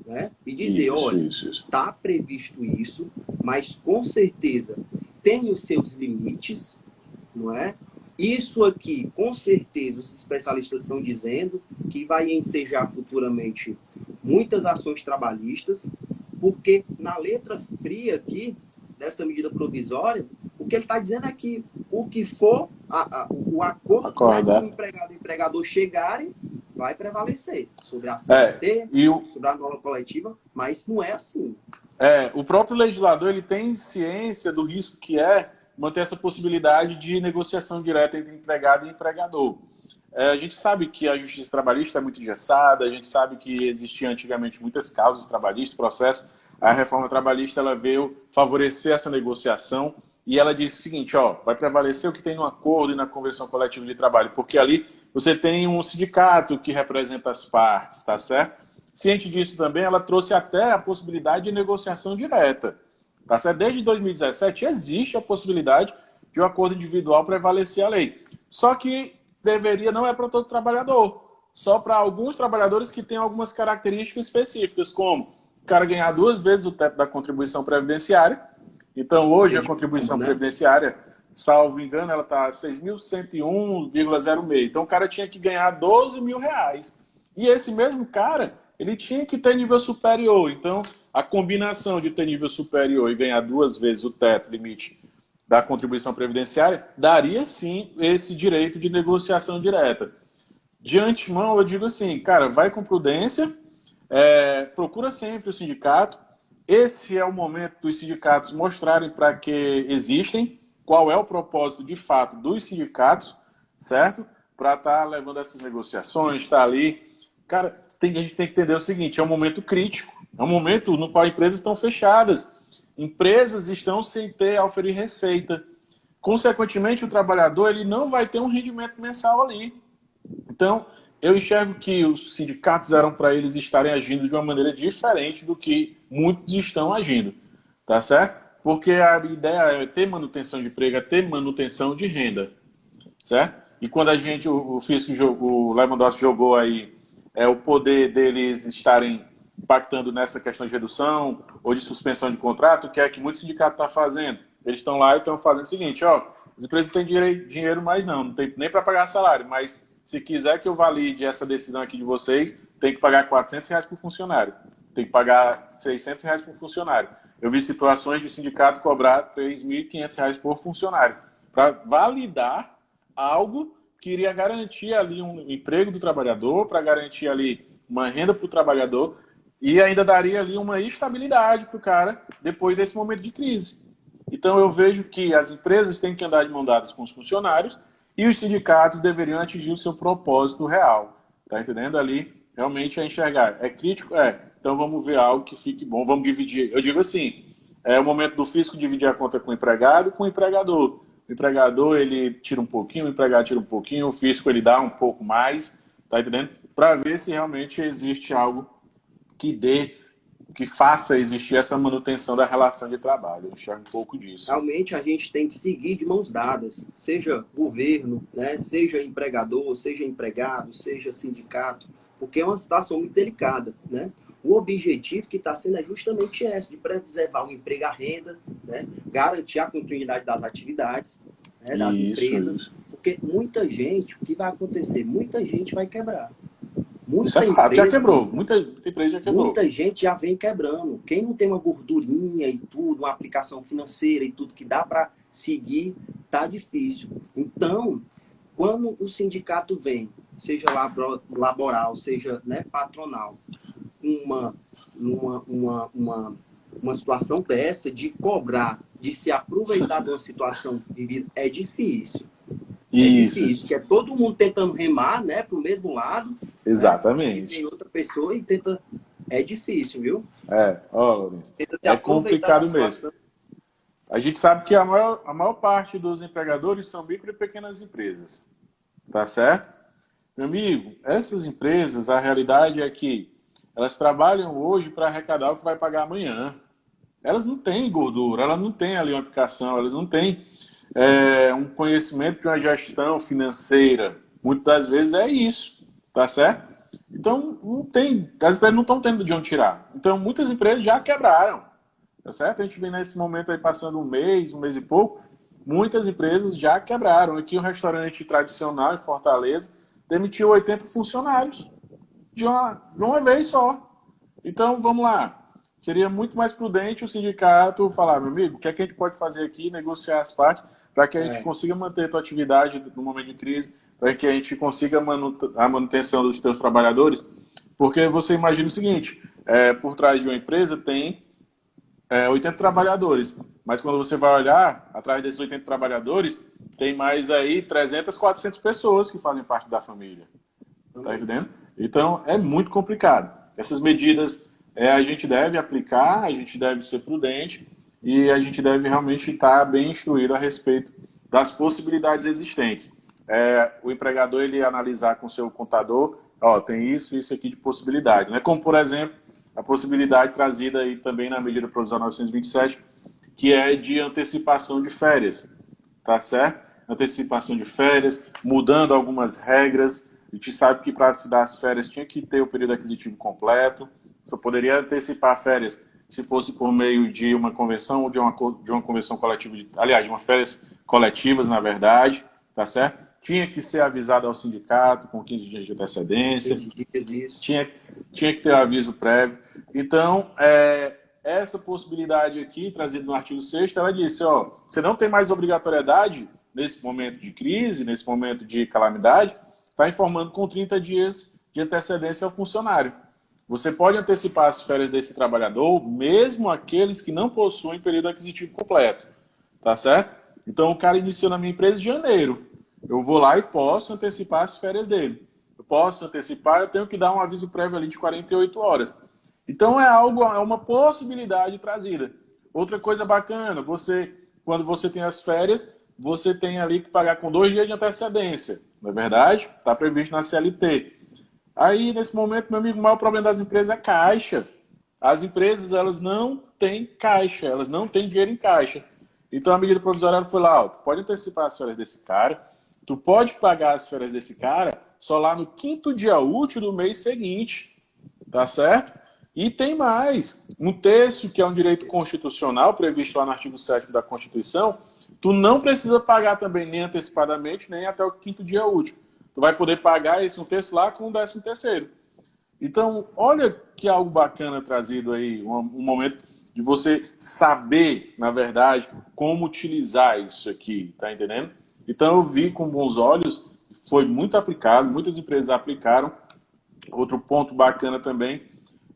né? E dizer, olha, está previsto isso, mas com certeza tem os seus limites, não é? Isso aqui, com certeza, os especialistas estão dizendo que vai ensejar futuramente muitas ações trabalhistas, porque na letra fria aqui, dessa medida provisória, o que ele está dizendo é que o que for, o acordo, né, que o empregado e o empregador chegarem, vai prevalecer sobre a CLT, sobre a norma coletiva, mas não é assim. O próprio legislador ele tem ciência do risco que é manter essa possibilidade de negociação direta entre empregado e empregador. A gente sabe que a justiça trabalhista é muito engessada, a gente sabe que existiam antigamente muitas causas trabalhistas, processos. A reforma trabalhista ela veio favorecer essa negociação e ela disse o seguinte, vai prevalecer o que tem no acordo e na convenção coletiva de trabalho, porque ali você tem um sindicato que representa as partes, tá certo? Ciente disso também, ela trouxe até a possibilidade de negociação direta. Tá certo? Desde 2017 existe a possibilidade de um acordo individual prevalecer a lei. Só que deveria, não é para todo trabalhador, só para alguns trabalhadores que têm algumas características específicas, como o cara ganhar 2 vezes o teto da contribuição previdenciária. Então, hoje a contribuição previdenciária, salvo engano, ela está 6.101,06. Então, o cara tinha que ganhar 12 mil reais. E esse mesmo cara, ele tinha que ter nível superior. Então, a combinação de ter nível superior e ganhar 2 vezes o teto limite da contribuição previdenciária, daria sim esse direito de negociação direta. De antemão, eu digo assim, cara, vai com prudência, procura sempre o sindicato. Esse é o momento dos sindicatos mostrarem para que existem, qual é o propósito de fato dos sindicatos, certo? Para estar levando essas negociações, estar ali. Cara, a gente tem que entender o seguinte, é um momento crítico, é um momento no qual empresas estão fechadas, empresas estão sem ter a oferir receita. Consequentemente, o trabalhador ele não vai ter um rendimento mensal ali. Então, eu enxergo que os sindicatos eram para eles estarem agindo de uma maneira diferente do que muitos estão agindo, tá certo? Porque a ideia é ter manutenção de emprego, é ter manutenção de renda, certo? E quando o fisco, o Lewandowski jogou aí o poder deles estarem impactando nessa questão de redução ou de suspensão de contrato, que é que muitos sindicatos estão fazendo. Eles estão lá e estão fazendo o seguinte, as empresas não têm dinheiro mais não tem nem para pagar salário, mas se quiser que eu valide essa decisão aqui de vocês, tem que pagar R$400 por funcionário, tem que pagar R$600 por funcionário. Eu vi situações de sindicato cobrar R$3.500 por funcionário, para validar algo que iria garantir ali um emprego do trabalhador, para garantir ali uma renda para o trabalhador e ainda daria ali uma estabilidade para o cara depois desse momento de crise. Então eu vejo que as empresas têm que andar de mão dadas com os funcionários e os sindicatos deveriam atingir o seu propósito real. Tá entendendo? Ali realmente é enxergar. É crítico? Então vamos ver algo que fique bom, vamos dividir. Eu digo assim, é o momento do fisco dividir a conta com o empregado e com o empregador. O empregador, ele tira um pouquinho, o empregado tira um pouquinho, o fisco, ele dá um pouco mais, tá entendendo? Para ver se realmente existe algo que faça existir essa manutenção da relação de trabalho. Eu enxergo um pouco disso. Realmente, a gente tem que seguir de mãos dadas, seja governo, né, seja empregador, seja empregado, seja sindicato, porque é uma situação muito delicada, né? O objetivo que está sendo é justamente esse, de preservar o emprego, a renda, né? Garantir a continuidade das atividades, né, das empresas, porque muita gente, o que vai acontecer? Muita gente vai quebrar. Isso é fato, já quebrou, muita empresa já quebrou. Muita gente já vem quebrando. Quem não tem uma gordurinha e tudo, uma aplicação financeira e tudo que dá para seguir, tá difícil. Então, quando o sindicato vem, seja laboral, seja, né, patronal, uma situação dessa, de cobrar, de se aproveitar de uma situação vivida, é difícil. Difícil, que é todo mundo tentando remar, né, para o mesmo lado. Exatamente. Né, e tem outra pessoa e tenta... É difícil, viu? Lourenço, é complicado mesmo. A gente sabe que a maior parte dos empregadores são micro e pequenas empresas. Tá certo? Meu amigo, essas empresas, a realidade é que elas trabalham hoje para arrecadar o que vai pagar amanhã. elas não têm gordura, elas não têm ali uma aplicação, elas não têm um conhecimento de uma gestão financeira. Muitas das vezes é isso, tá certo? Então, não tem, as empresas não estão tendo de onde tirar. Então, muitas empresas já quebraram, tá certo? A gente vem nesse momento aí passando um mês e pouco, muitas empresas já quebraram. Aqui um restaurante tradicional em Fortaleza demitiu 80 funcionários de uma vez só. Então, vamos lá. Seria muito mais prudente o sindicato falar, meu amigo, o que é que a gente pode fazer aqui, negociar as partes, para que a gente consiga manter a tua atividade no momento de crise, para que a gente consiga a manutenção dos teus trabalhadores. Porque você imagina o seguinte, por trás de uma empresa tem 80 trabalhadores, mas quando você vai olhar, atrás desses 80 trabalhadores, tem mais aí 300, 400 pessoas que fazem parte da família. Tá entendendo? Então, é muito complicado. Essas medidas a gente deve aplicar, a gente deve ser prudente e a gente deve realmente estar bem instruído a respeito das possibilidades existentes. O empregador, ele analisar com o seu contador, ó, tem isso aqui de possibilidade. Né? Como, por exemplo, a possibilidade trazida aí também na medida provisória 927, que é de antecipação de férias. Tá certo? Antecipação de férias, mudando algumas regras. A gente sabe que para se dar as férias tinha que ter o período aquisitivo completo. Só poderia antecipar férias se fosse por meio de uma convenção ou de uma convenção coletiva, aliás, de uma férias coletivas, na verdade, tá certo? Tinha que ser avisado ao sindicato com 15 dias de antecedência. Tinha que ter aviso prévio. Então, essa possibilidade aqui, trazida no artigo 6º, ela disse, ó, você não tem mais obrigatoriedade nesse momento de crise, nesse momento de calamidade, está informando com 30 dias de antecedência ao funcionário. Você pode antecipar as férias desse trabalhador, mesmo aqueles que não possuem período aquisitivo completo. Tá certo? Então, o cara iniciou na minha empresa em janeiro. Eu vou lá e posso antecipar as férias dele. Eu posso antecipar, eu tenho que dar um aviso prévio ali de 48 horas. Então, é uma possibilidade trazida. Outra coisa bacana, quando você tem as férias, você tem ali que pagar com 2 dias de antecedência. Não é verdade? Está previsto na CLT. Aí, nesse momento, meu amigo, o maior problema das empresas é caixa. As empresas, elas não têm caixa, elas não têm dinheiro em caixa. Então, a medida provisória foi lá, ó, tu pode antecipar as férias desse cara, tu pode pagar as férias desse cara só lá no 5º dia útil do mês seguinte, tá certo? E tem mais, um terço, que é um direito constitucional, previsto lá no artigo 7º da Constituição, tu não precisa pagar também nem antecipadamente, nem até o 5º dia útil. Tu vai poder pagar esse um terço lá com o 13º. Então, olha que algo bacana trazido aí, um momento de você saber, na verdade, como utilizar isso aqui, tá entendendo? Então, eu vi com bons olhos, foi muito aplicado, muitas empresas aplicaram. Outro ponto bacana também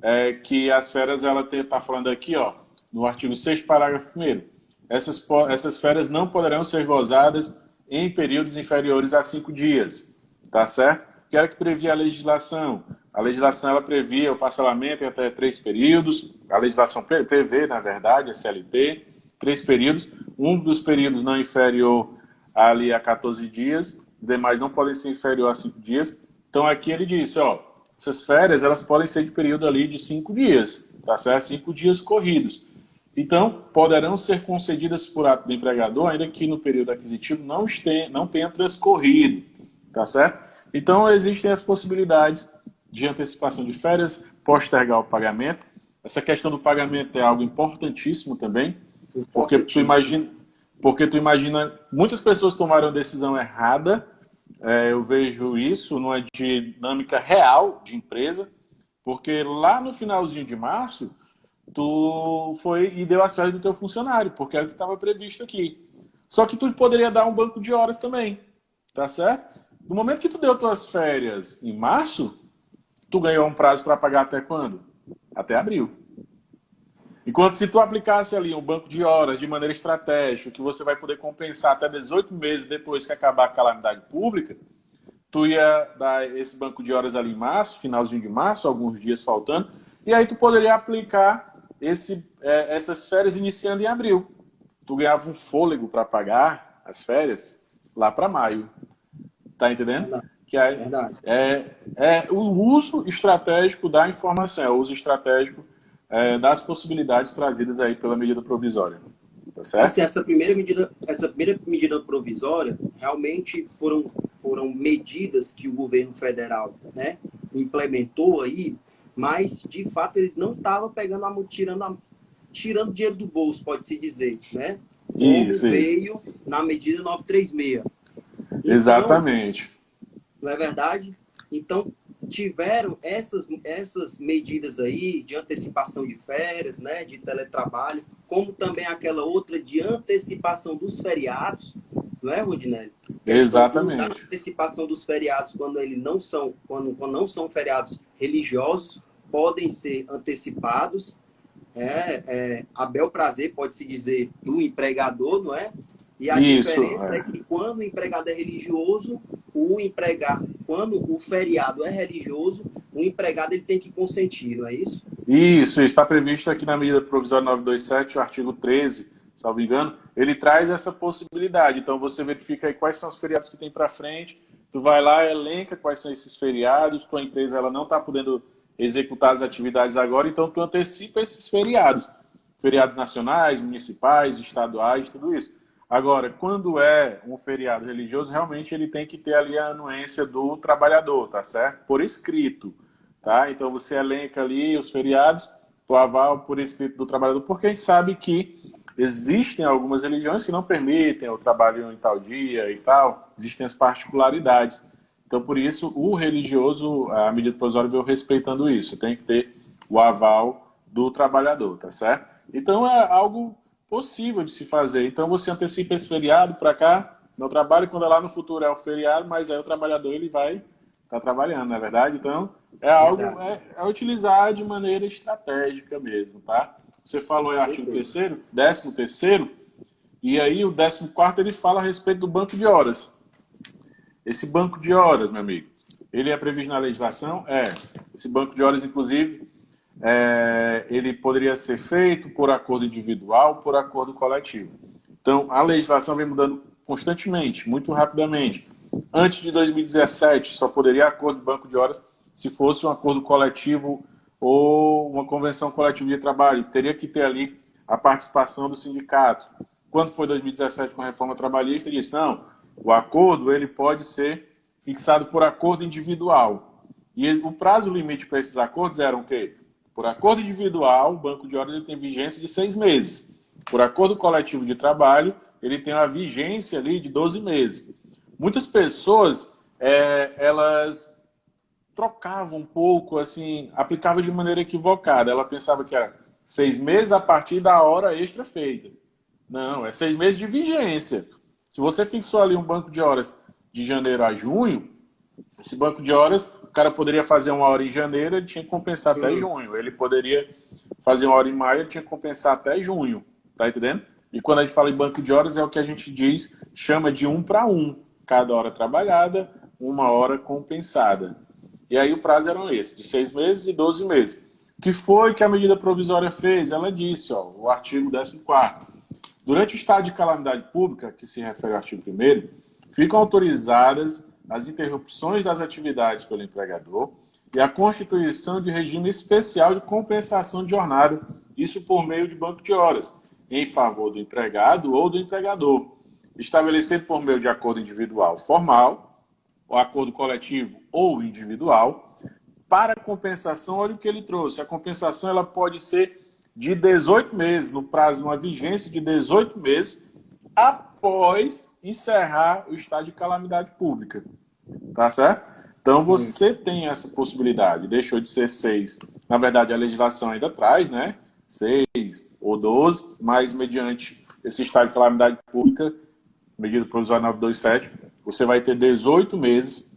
é que as férias, ela está falando aqui, ó, no artigo 6º, parágrafo 1º, essas férias não poderão ser gozadas em períodos inferiores a 5 dias, tá certo? Que era que previa a legislação. A legislação, ela previa o parcelamento em até 3 períodos, a legislação prevê, na verdade, a CLT, 3 períodos, um dos períodos não inferior ali a 14 dias, os demais não podem ser inferior a 5 dias. Então, aqui ele disse, ó, essas férias, elas podem ser de período ali de 5 dias, tá certo? 5 dias corridos. Então, poderão ser concedidas por ato do empregador, ainda que no período aquisitivo não tenha transcorrido, tá certo? Então, existem as possibilidades de antecipação de férias, postergar o pagamento. Essa questão do pagamento é algo importantíssimo também, porque tu imagina, muitas pessoas tomaram a decisão errada, eu vejo isso numa dinâmica real de empresa, porque lá no finalzinho de março, tu foi e deu as férias do teu funcionário, porque era o que estava previsto aqui. Só que tu poderia dar um banco de horas também, tá certo? No momento que tu deu tuas férias em março, tu ganhou um prazo para pagar até quando? Até abril. Enquanto se tu aplicasse ali um banco de horas de maneira estratégica, que você vai poder compensar até 18 meses depois que acabar a calamidade pública, tu ia dar esse banco de horas ali em março, finalzinho de março, alguns dias faltando, e aí tu poderia aplicar essas férias iniciando em abril. Tu ganhava um fôlego para pagar as férias lá para maio. Tá entendendo? Verdade. Que é o uso estratégico da informação, é o uso estratégico das possibilidades trazidas aí pela medida provisória. Tá certo? Assim, essa primeira medida provisória realmente foram medidas que o governo federal, né, implementou aí, mas de fato ele não estava pegando tirando dinheiro do bolso, pode-se dizer, né? Como Isso. veio na medida 936. Então, Exatamente. não é verdade? Então, tiveram essas medidas aí de antecipação de férias, né, de teletrabalho, como também aquela outra de antecipação dos feriados, não é, Rudinelli? Da Exatamente. antecipação dos feriados quando não são feriados religiosos, podem ser antecipados, a bel prazer, pode-se dizer, do empregador, não é? E a diferença é que quando o empregado é religioso, quando o feriado é religioso, o empregado ele tem que consentir, não é isso? Isso, está previsto aqui na medida provisória 927, o artigo 13, salvo engano, ele traz essa possibilidade. Então você verifica aí quais são os feriados que tem para frente, tu vai lá, elenca quais são esses feriados, tua empresa ela não está podendo executar as atividades agora, então tu antecipa esses feriados. Feriados nacionais, municipais, estaduais, tudo isso. Agora, quando é um feriado religioso, realmente ele tem que ter ali a anuência do trabalhador, tá certo? Por escrito, tá? Então você elenca ali os feriados, o aval por escrito do trabalhador, porque a gente sabe que existem algumas religiões que não permitem o trabalho em tal dia e tal, existem as particularidades. Então, por isso, o religioso, a medida provisória veio respeitando isso, tem que ter o aval do trabalhador, tá certo? Então, é algo possível de se fazer. Então você antecipa esse feriado para cá, no trabalho, quando é lá no futuro é o feriado, mas aí o trabalhador ele vai estar trabalhando, não é verdade? Então é algo, é utilizar de maneira estratégica mesmo, tá? Você falou em artigo 3º, 13º, e aí o 14º ele fala a respeito do banco de horas. Esse banco de horas, meu amigo, ele é previsto na legislação? Esse banco de horas, inclusive, ele poderia ser feito por acordo individual, por acordo coletivo. Então, a legislação vem mudando constantemente, muito rapidamente. Antes de 2017, só poderia acordo de banco de horas se fosse um acordo coletivo ou uma convenção coletiva de trabalho. Teria que ter ali a participação do sindicato. Quando foi 2017 com a reforma trabalhista, disse, não, o acordo ele pode ser fixado por acordo individual. E o prazo limite para esses acordos era o quê? Por acordo individual, o banco de horas ele tem vigência de 6 meses. Por acordo coletivo de trabalho, ele tem uma vigência ali de 12 meses. Muitas pessoas, elas trocavam um pouco, assim, aplicavam de maneira equivocada. Ela pensava que era 6 meses a partir da hora extra feita. Não, é 6 meses de vigência. Se você fixou ali um banco de horas de janeiro a junho, esse banco de horas, o cara poderia fazer 1 hora em janeiro, ele tinha que compensar até junho. Ele poderia fazer 1 hora em maio, ele tinha que compensar até junho. Tá entendendo? E quando a gente fala em banco de horas, é o que a gente diz, chama de 1 para 1. Cada hora trabalhada, 1 hora compensada. E aí o prazo era esse, de 6 meses e 12 meses. O que foi que a medida provisória fez? Ela disse, ó, o artigo 14º. Durante o estado de calamidade pública, que se refere ao artigo 1º, ficam autorizadas as interrupções das atividades pelo empregador e a constituição de regime especial de compensação de jornada, isso por meio de banco de horas, em favor do empregado ou do empregador, estabelecido por meio de acordo individual formal, ou acordo coletivo ou individual. Para a compensação, olha o que ele trouxe. A compensação ela pode ser de 18 meses, no prazo de uma vigência de 18 meses, após encerrar o estado de calamidade pública. Tá certo? Então você tem essa possibilidade. Deixou de ser 6. Na verdade, a legislação ainda traz, né? 6 ou 12, mas mediante esse estado de calamidade pública, medida provisória 927, você vai ter 18 meses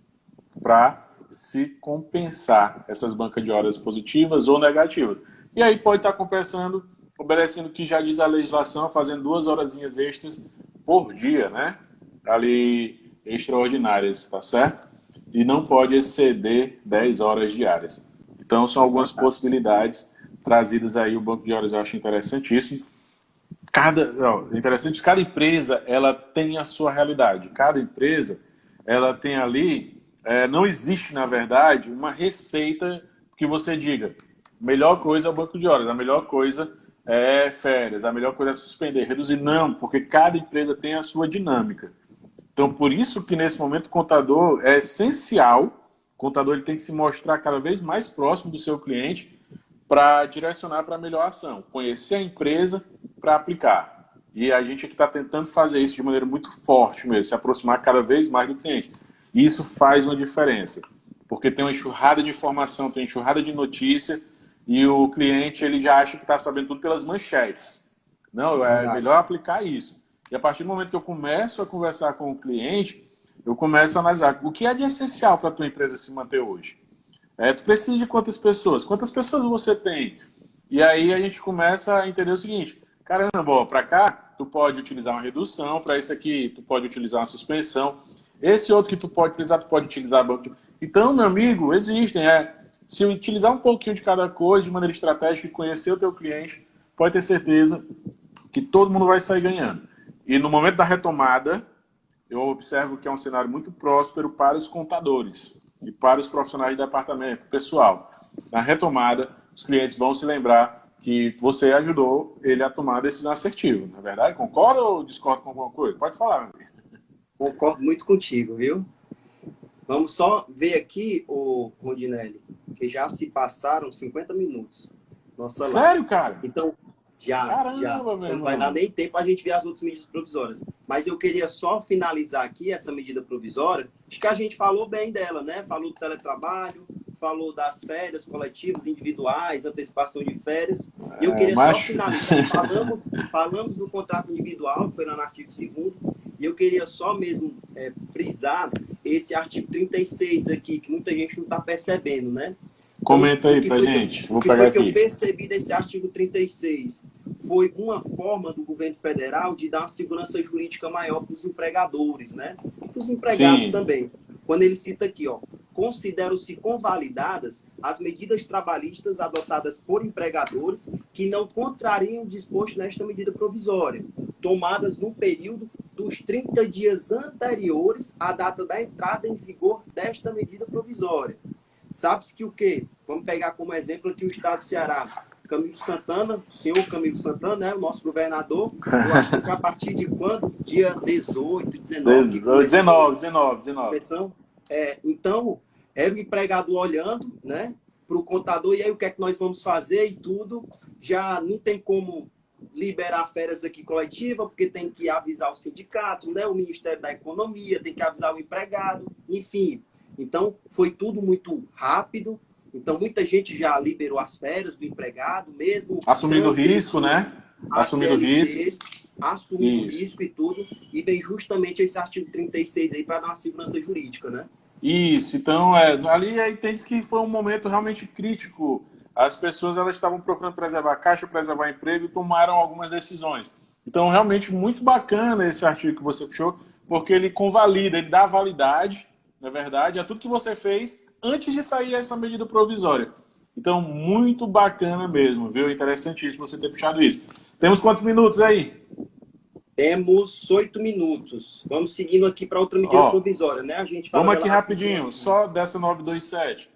para se compensar essas bancas de horas positivas ou negativas. E aí pode estar compensando, obedecendo o que já diz a legislação, fazendo 2 horazinhas extras por dia, né? Ali extraordinárias, tá certo? E não pode exceder 10 horas diárias. Então são algumas possibilidades trazidas aí, o banco de horas eu acho interessantíssimo. Cada empresa ela tem a sua realidade. Cada empresa ela tem ali, não existe na verdade uma receita que você diga, melhor coisa é o banco de horas, a melhor coisa é férias, a melhor coisa é suspender, reduzir. Não, porque cada empresa tem a sua dinâmica. Então, por isso que nesse momento o contador é essencial. O contador ele tem que se mostrar cada vez mais próximo do seu cliente para direcionar para a melhor ação, conhecer a empresa para aplicar. E a gente aqui está tentando fazer isso de maneira muito forte mesmo, se aproximar cada vez mais do cliente. E isso faz uma diferença, porque tem uma enxurrada de informação, tem uma enxurrada de notícia, e o cliente ele já acha que está sabendo tudo pelas manchetes. Não, é Verdade. melhor aplicar isso. E a partir do momento que eu começo a conversar com o cliente, eu começo a analisar o que é de essencial para a tua empresa se manter hoje. Tu precisa de quantas pessoas? Quantas pessoas você tem? E aí a gente começa a entender o seguinte, caramba, para cá tu pode utilizar uma redução, para esse aqui tu pode utilizar uma suspensão, esse outro que tu pode utilizar banco de... Então, meu amigo, existem. Se utilizar um pouquinho de cada coisa de maneira estratégica e conhecer o teu cliente, pode ter certeza que todo mundo vai sair ganhando. E no momento da retomada, eu observo que é um cenário muito próspero para os contadores e para os profissionais de departamento, pessoal. Na retomada, os clientes vão se lembrar que você ajudou ele a tomar a decisão assertiva. Na verdade, concorda ou discorda com alguma coisa? Pode falar, meu amigo. Concordo muito contigo, viu? Vamos só ver aqui, o Rondinelli, que já se passaram 50 minutos. Nossa live. Sério, cara? Então, já. Caramba, meu Então, não vai dar irmão. nem tempo a gente ver as outras medidas provisórias. Mas eu queria só finalizar aqui essa medida provisória. Acho que a gente falou bem dela, né? Falou do teletrabalho, falou das férias coletivas, individuais, antecipação de férias. E eu queria só finalizar. Falamos do contrato individual, que foi lá no artigo 2º, e eu queria só mesmo frisar esse artigo 36 aqui, que muita gente não está percebendo, né? Então, Comenta aí pra gente. Vou pegar aqui. O que eu percebi desse artigo 36 foi uma forma do governo federal de dar uma segurança jurídica maior para os empregadores, né? Para os empregados também. Quando ele cita aqui, ó, consideram-se convalidadas as medidas trabalhistas adotadas por empregadores que não contrariam o disposto nesta medida provisória, tomadas no período dos 30 dias anteriores à data da entrada em vigor desta medida provisória. Sabe-se que o quê? Vamos pegar como exemplo aqui o estado do Ceará. Camilo Santana, o senhor Camilo Santana, né, o nosso governador, eu acho que foi a partir de quando? Dia 18, 19. 19. Então, era o empregador olhando, né, para o contador, e aí o que é que nós vamos fazer e tudo. Já não tem como liberar férias aqui coletiva, porque tem que avisar o sindicato, né, o Ministério da Economia, tem que avisar o empregado, enfim. Então, foi tudo muito rápido. Então, muita gente já liberou as férias do empregado, mesmo... Assumindo risco, né? Assumindo risco. Assumindo risco e tudo. E vem justamente esse artigo 36 aí para dar uma segurança jurídica, né? Isso. Então, ali entende que foi um momento realmente crítico. As pessoas elas estavam procurando preservar a caixa, preservar o emprego e tomaram algumas decisões. Então, realmente, muito bacana esse artigo que você puxou, porque ele convalida, ele dá validade, na verdade, a tudo que você fez antes de sair essa medida provisória. Então, muito bacana mesmo, viu? Interessantíssimo você ter puxado isso. Temos quantos minutos aí? Temos 8 minutos. Vamos seguindo aqui para outra medida provisória, né? A gente fala vamos aqui rapidinho, só dessa 927.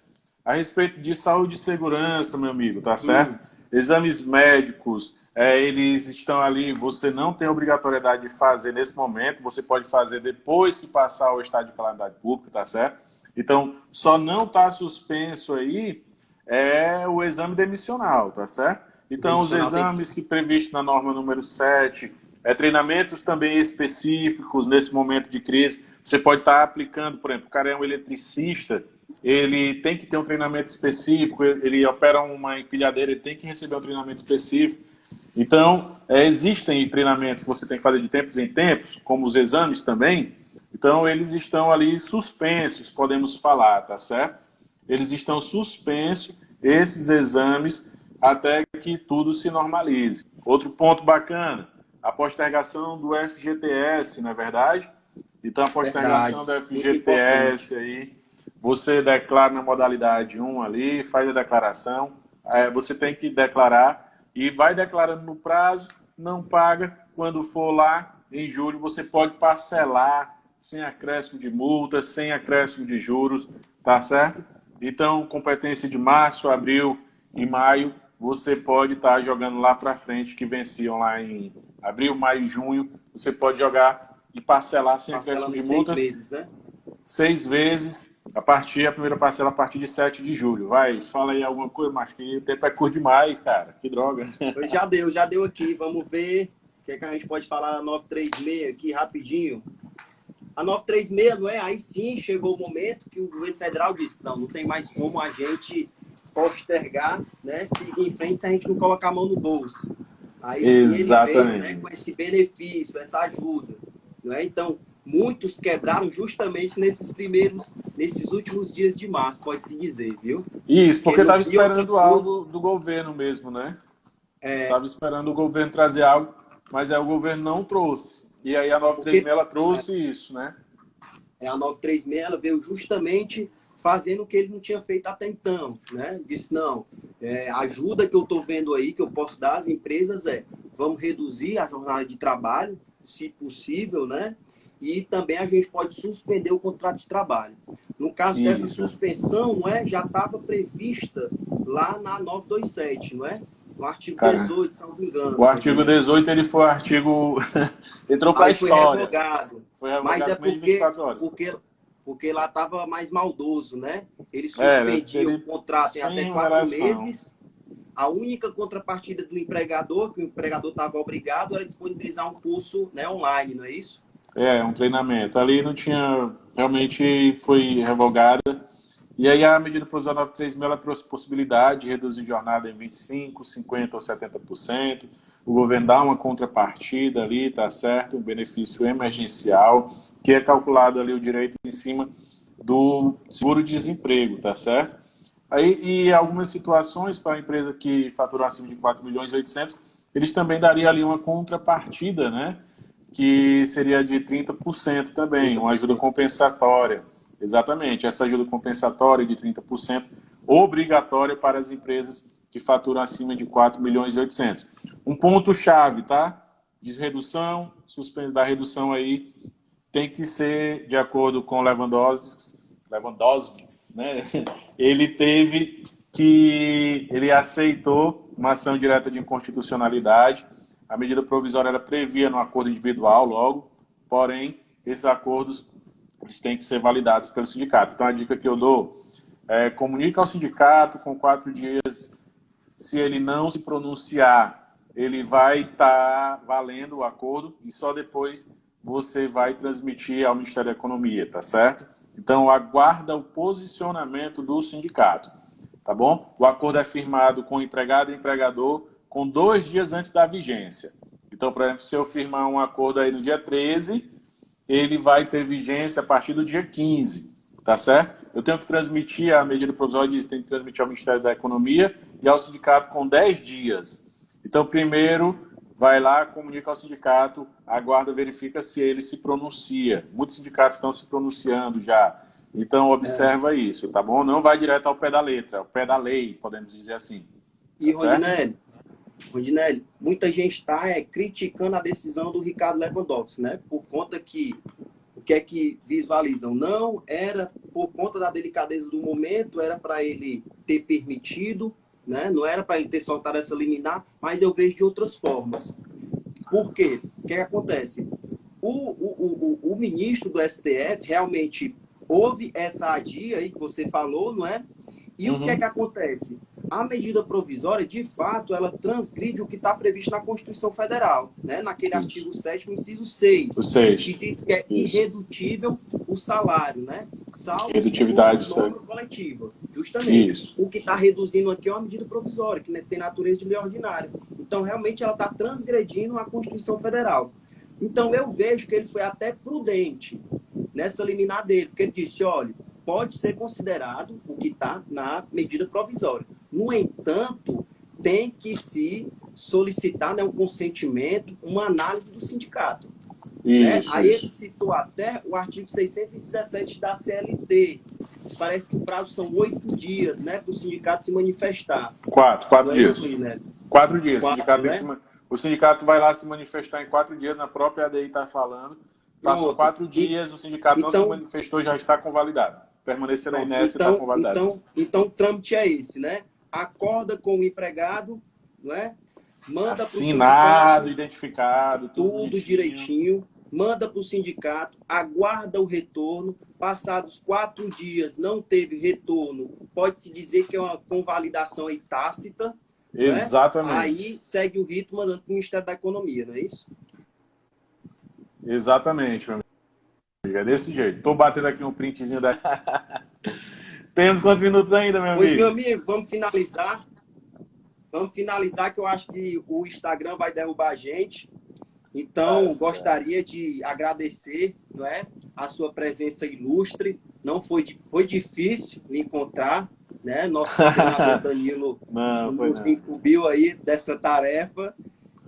A respeito de saúde e segurança, meu amigo, tá certo? Exames médicos, eles estão ali, você não tem obrigatoriedade de fazer nesse momento, você pode fazer depois que passar o estado de calamidade pública, tá certo? Então, só não está suspenso aí o exame demissional, tá certo? Então, os exames que previstos na norma número 7, treinamentos também específicos nesse momento de crise, você pode estar aplicando, por exemplo, o cara é um eletricista, ele tem que ter um treinamento específico, ele opera uma empilhadeira, ele tem que receber um treinamento específico. Então, existem treinamentos que você tem que fazer de tempos em tempos, como os exames também. Então, eles estão ali suspensos, podemos falar, tá certo? Eles estão suspensos, esses exames, até que tudo se normalize. Outro ponto bacana, a postergação do FGTS, não é verdade? Então, a postergação do FGTS aí, você declara na modalidade 1 ali, faz a declaração, você tem que declarar e vai declarando no prazo, não paga, quando for lá em julho, você pode parcelar sem acréscimo de multas, sem acréscimo de juros, tá certo? Então, competência de março, abril e maio, você pode estar jogando lá para frente, que venciam lá em abril, maio e junho. Você pode jogar e parcelar sem acréscimo Parcelando em de 6 meses, multas né? 6 vezes, a primeira parcela a partir de 7 de julho. Vai, fala aí alguma coisa, mas que o tempo é curto demais, cara. Que droga. Pois já deu aqui. Vamos ver o que é que a gente pode falar na 936 aqui rapidinho. A 936, não é? Aí sim chegou o momento que o governo federal disse, não tem mais como a gente postergar, né? Seguir em frente se a gente não colocar a mão no bolso. Aí sim ele veio, né, com Exatamente. esse benefício, essa ajuda, não é? Então, muitos quebraram justamente nesses últimos dias de março, pode-se dizer, viu? Isso, Porque porque não estava vi outra esperando coisa. algo do governo mesmo, né? Estava esperando o governo trazer algo, mas aí o governo não trouxe. E aí a Porque 936 ela trouxe isso, né? a 936 ela veio justamente fazendo o que ele não tinha feito até então, né? Disse, não, a ajuda que eu estou vendo aí, que eu posso dar às empresas vamos reduzir a jornada de trabalho, se possível, né? E também a gente pode suspender o contrato de trabalho. No caso dessa Isso. suspensão, não é, já estava prevista lá na 927, não é? No artigo Cara, 18, se não me engano, o artigo Rodinei. 18 ele foi o artigo. Entrou para a Aí foi história. revogado. Foi Mas revogado é com menos de 24 horas. porque lá estava mais maldoso, né? Ele Era, suspendia o ele contrato em sem até 4 remuneração. meses. A única contrapartida do empregador, que o empregador estava obrigado, era disponibilizar um curso, né, online, não é isso? É, um treinamento. Ali não tinha. Realmente foi revogada. E aí a medida provisória 936 ela trouxe possibilidade de reduzir jornada em 25%, 50% ou 70%. O governo dá uma contrapartida ali, tá certo? Um benefício emergencial, que é calculado ali o direito em cima do seguro-desemprego, tá certo? Aí, e algumas situações, para a empresa que faturou acima de 4 milhões e 800, eles também dariam ali uma contrapartida, né? Que seria de 30% também, uma ajuda 30%. compensatória. Exatamente, essa ajuda compensatória de 30%, obrigatória para as empresas que faturam acima de 4 milhões e 800. Um ponto-chave, tá? De redução, da redução aí, tem que ser de acordo com Lewandowski, né? Ele aceitou uma ação direta de inconstitucionalidade. A medida provisória era previa no acordo individual logo, porém esses acordos eles têm que ser validados pelo sindicato. Então a dica que eu dou é comunique ao sindicato com 4 dias. Se ele não se pronunciar, ele vai estar valendo o acordo e só depois você vai transmitir ao Ministério da Economia, tá certo? Então, aguarda o posicionamento do sindicato, tá bom? O acordo é firmado com o empregado e empregador com 2 dias antes da vigência. Então, por exemplo, se eu firmar um acordo aí no dia 13, ele vai ter vigência a partir do dia 15, tá certo? Eu tenho que transmitir, a medida provisória diz, tem que transmitir ao Ministério da Economia e ao sindicato com 10 dias. Então, primeiro, vai lá, comunica ao sindicato, aguarda, verifica se ele se pronuncia. Muitos sindicatos estão se pronunciando já. Então, observa isso, tá bom? Não vai direto ao pé da letra, ao pé da lei, podemos dizer assim. E, Tá certo? Rodinelli, muita gente está criticando a decisão do Ricardo Lewandowski, né? Por conta que o que é que visualizam? Não era por conta da delicadeza do momento, era para ele ter permitido, né? Não era para ele ter soltado essa liminar, mas eu vejo de outras formas. Por quê? O que é que acontece? O ministro do STF realmente houve essa adia aí que você falou, não é? E o que é que acontece? A medida provisória, de fato, ela transgride o que está previsto na Constituição Federal, né? Naquele artigo 7º, inciso 6, O que sexto. diz que é Isso. irredutível o salário, né? Salvo se for Redutividade, norma coletiva. Justamente. isso. O que está reduzindo aqui é uma medida provisória, que tem natureza de lei ordinária. Então, realmente, ela está transgredindo a Constituição Federal. Então, eu vejo que ele foi até prudente nessa liminar dele, porque ele disse, olha, pode ser considerado o que está na medida provisória. No entanto, tem que se solicitar, né, um consentimento, uma análise do sindicato. Né? Isso, Aí isso. ele citou até o artigo 617 da CLT. Parece que o prazo são 8 dias, né, para o sindicato se manifestar. 4 Não é dias. isso aí, né? 4 dias. 4, né? O sindicato vai lá se manifestar em 4 dias, na própria ADI está falando. Passou Pronto. 4 dias, o sindicato não se Então, manifestou, já está convalidado. Permanecer na pronto. inércia está convalidado. Então, o trâmite é esse, né? acorda com o empregado, não é? Manda para o Assinado, sindicato, identificado, tudo tudo bonitinho. direitinho, manda para o sindicato, aguarda o retorno, passados 4 dias não teve retorno, pode-se dizer que é uma convalidação aí tácita, né? Exatamente. Aí segue o rito mandando para o Ministério da Economia, não é isso? Exatamente, meu amigo. É desse jeito. Tô batendo aqui um printzinho da. Temos quantos minutos ainda, meu Pois, meu amigo? amigo, vamos finalizar. Vamos finalizar, que eu acho que o Instagram vai derrubar a gente. Tá Então, certo. gostaria de agradecer, não é, a sua presença ilustre. Não foi, foi difícil me encontrar, né? Nosso coordenador Danilo Não, foi nos não. incumbiu aí dessa tarefa.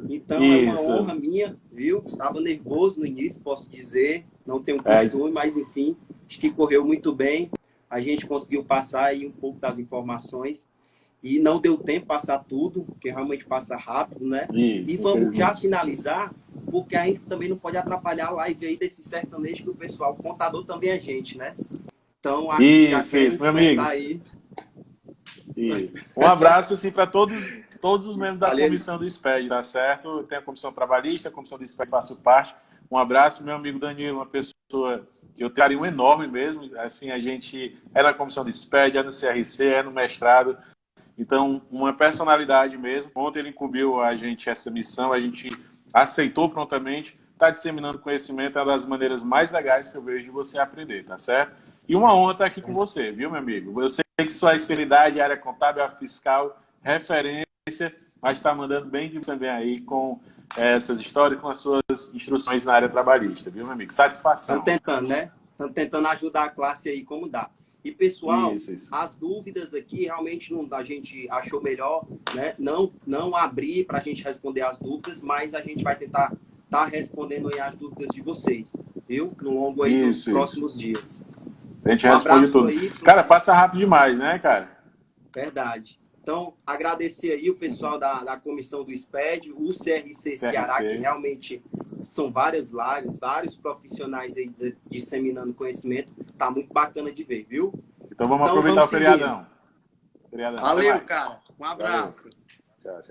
Então, é uma honra Isso. minha, viu? Estava nervoso no início, posso dizer, não tenho É, costume, mas enfim, acho que correu muito bem. A gente conseguiu passar aí um pouco das informações e não deu tempo passar tudo, porque realmente passa rápido, né? E isso, vamos já infelizmente. finalizar, porque a gente também não pode atrapalhar a live aí desse sertanejo que o pessoal, o contador também é gente, né? Então, acho que já quero Isso, meu começar amigo. aí. Isso. Um abraço assim, para todos os membros da Valeu. comissão do SPED, tá certo? Tem a comissão trabalhista, a comissão do SPED, faço parte. Um abraço, meu amigo Danilo, uma pessoa que eu tenho carinho enorme mesmo. Assim, a gente é na comissão do SPED, é no CRC, é no mestrado. Então, uma personalidade mesmo. Ontem ele incumbiu a gente essa missão, a gente aceitou prontamente, está disseminando conhecimento, é uma das maneiras mais legais que eu vejo de você aprender, tá certo? E uma honra estar aqui com você, viu, meu amigo? Eu sei que sua especialidade, área contábil, área fiscal, referência, mas está mandando bem de também aí com essas histórias, com as suas instruções na área trabalhista, viu, meu amigo? Estamos Satisfação. tentando, né? Estamos tentando ajudar a classe aí como dá. E, pessoal, Isso. as dúvidas aqui realmente não, a gente achou melhor, né? Não abrir para a gente responder as dúvidas, mas a gente vai tentar estar respondendo aí as dúvidas de vocês, viu? No longo aí dos Isso. próximos dias. A gente Um responde abraço tudo. aí, Cara, passa rápido demais, né, cara? verdade. Então, agradecer aí o pessoal da comissão do SPED, o CRC Ceará, que CRC. realmente são várias lives, vários profissionais aí disseminando conhecimento. Tá muito bacana de ver, viu? Então vamos Então, aproveitar vamos o seguindo. feriadão. Feriadão. Até Valeu, mais. cara. Um Valeu. abraço. Tchau.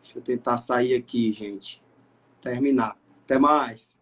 Deixa eu tentar sair aqui, gente. Terminar. Até mais.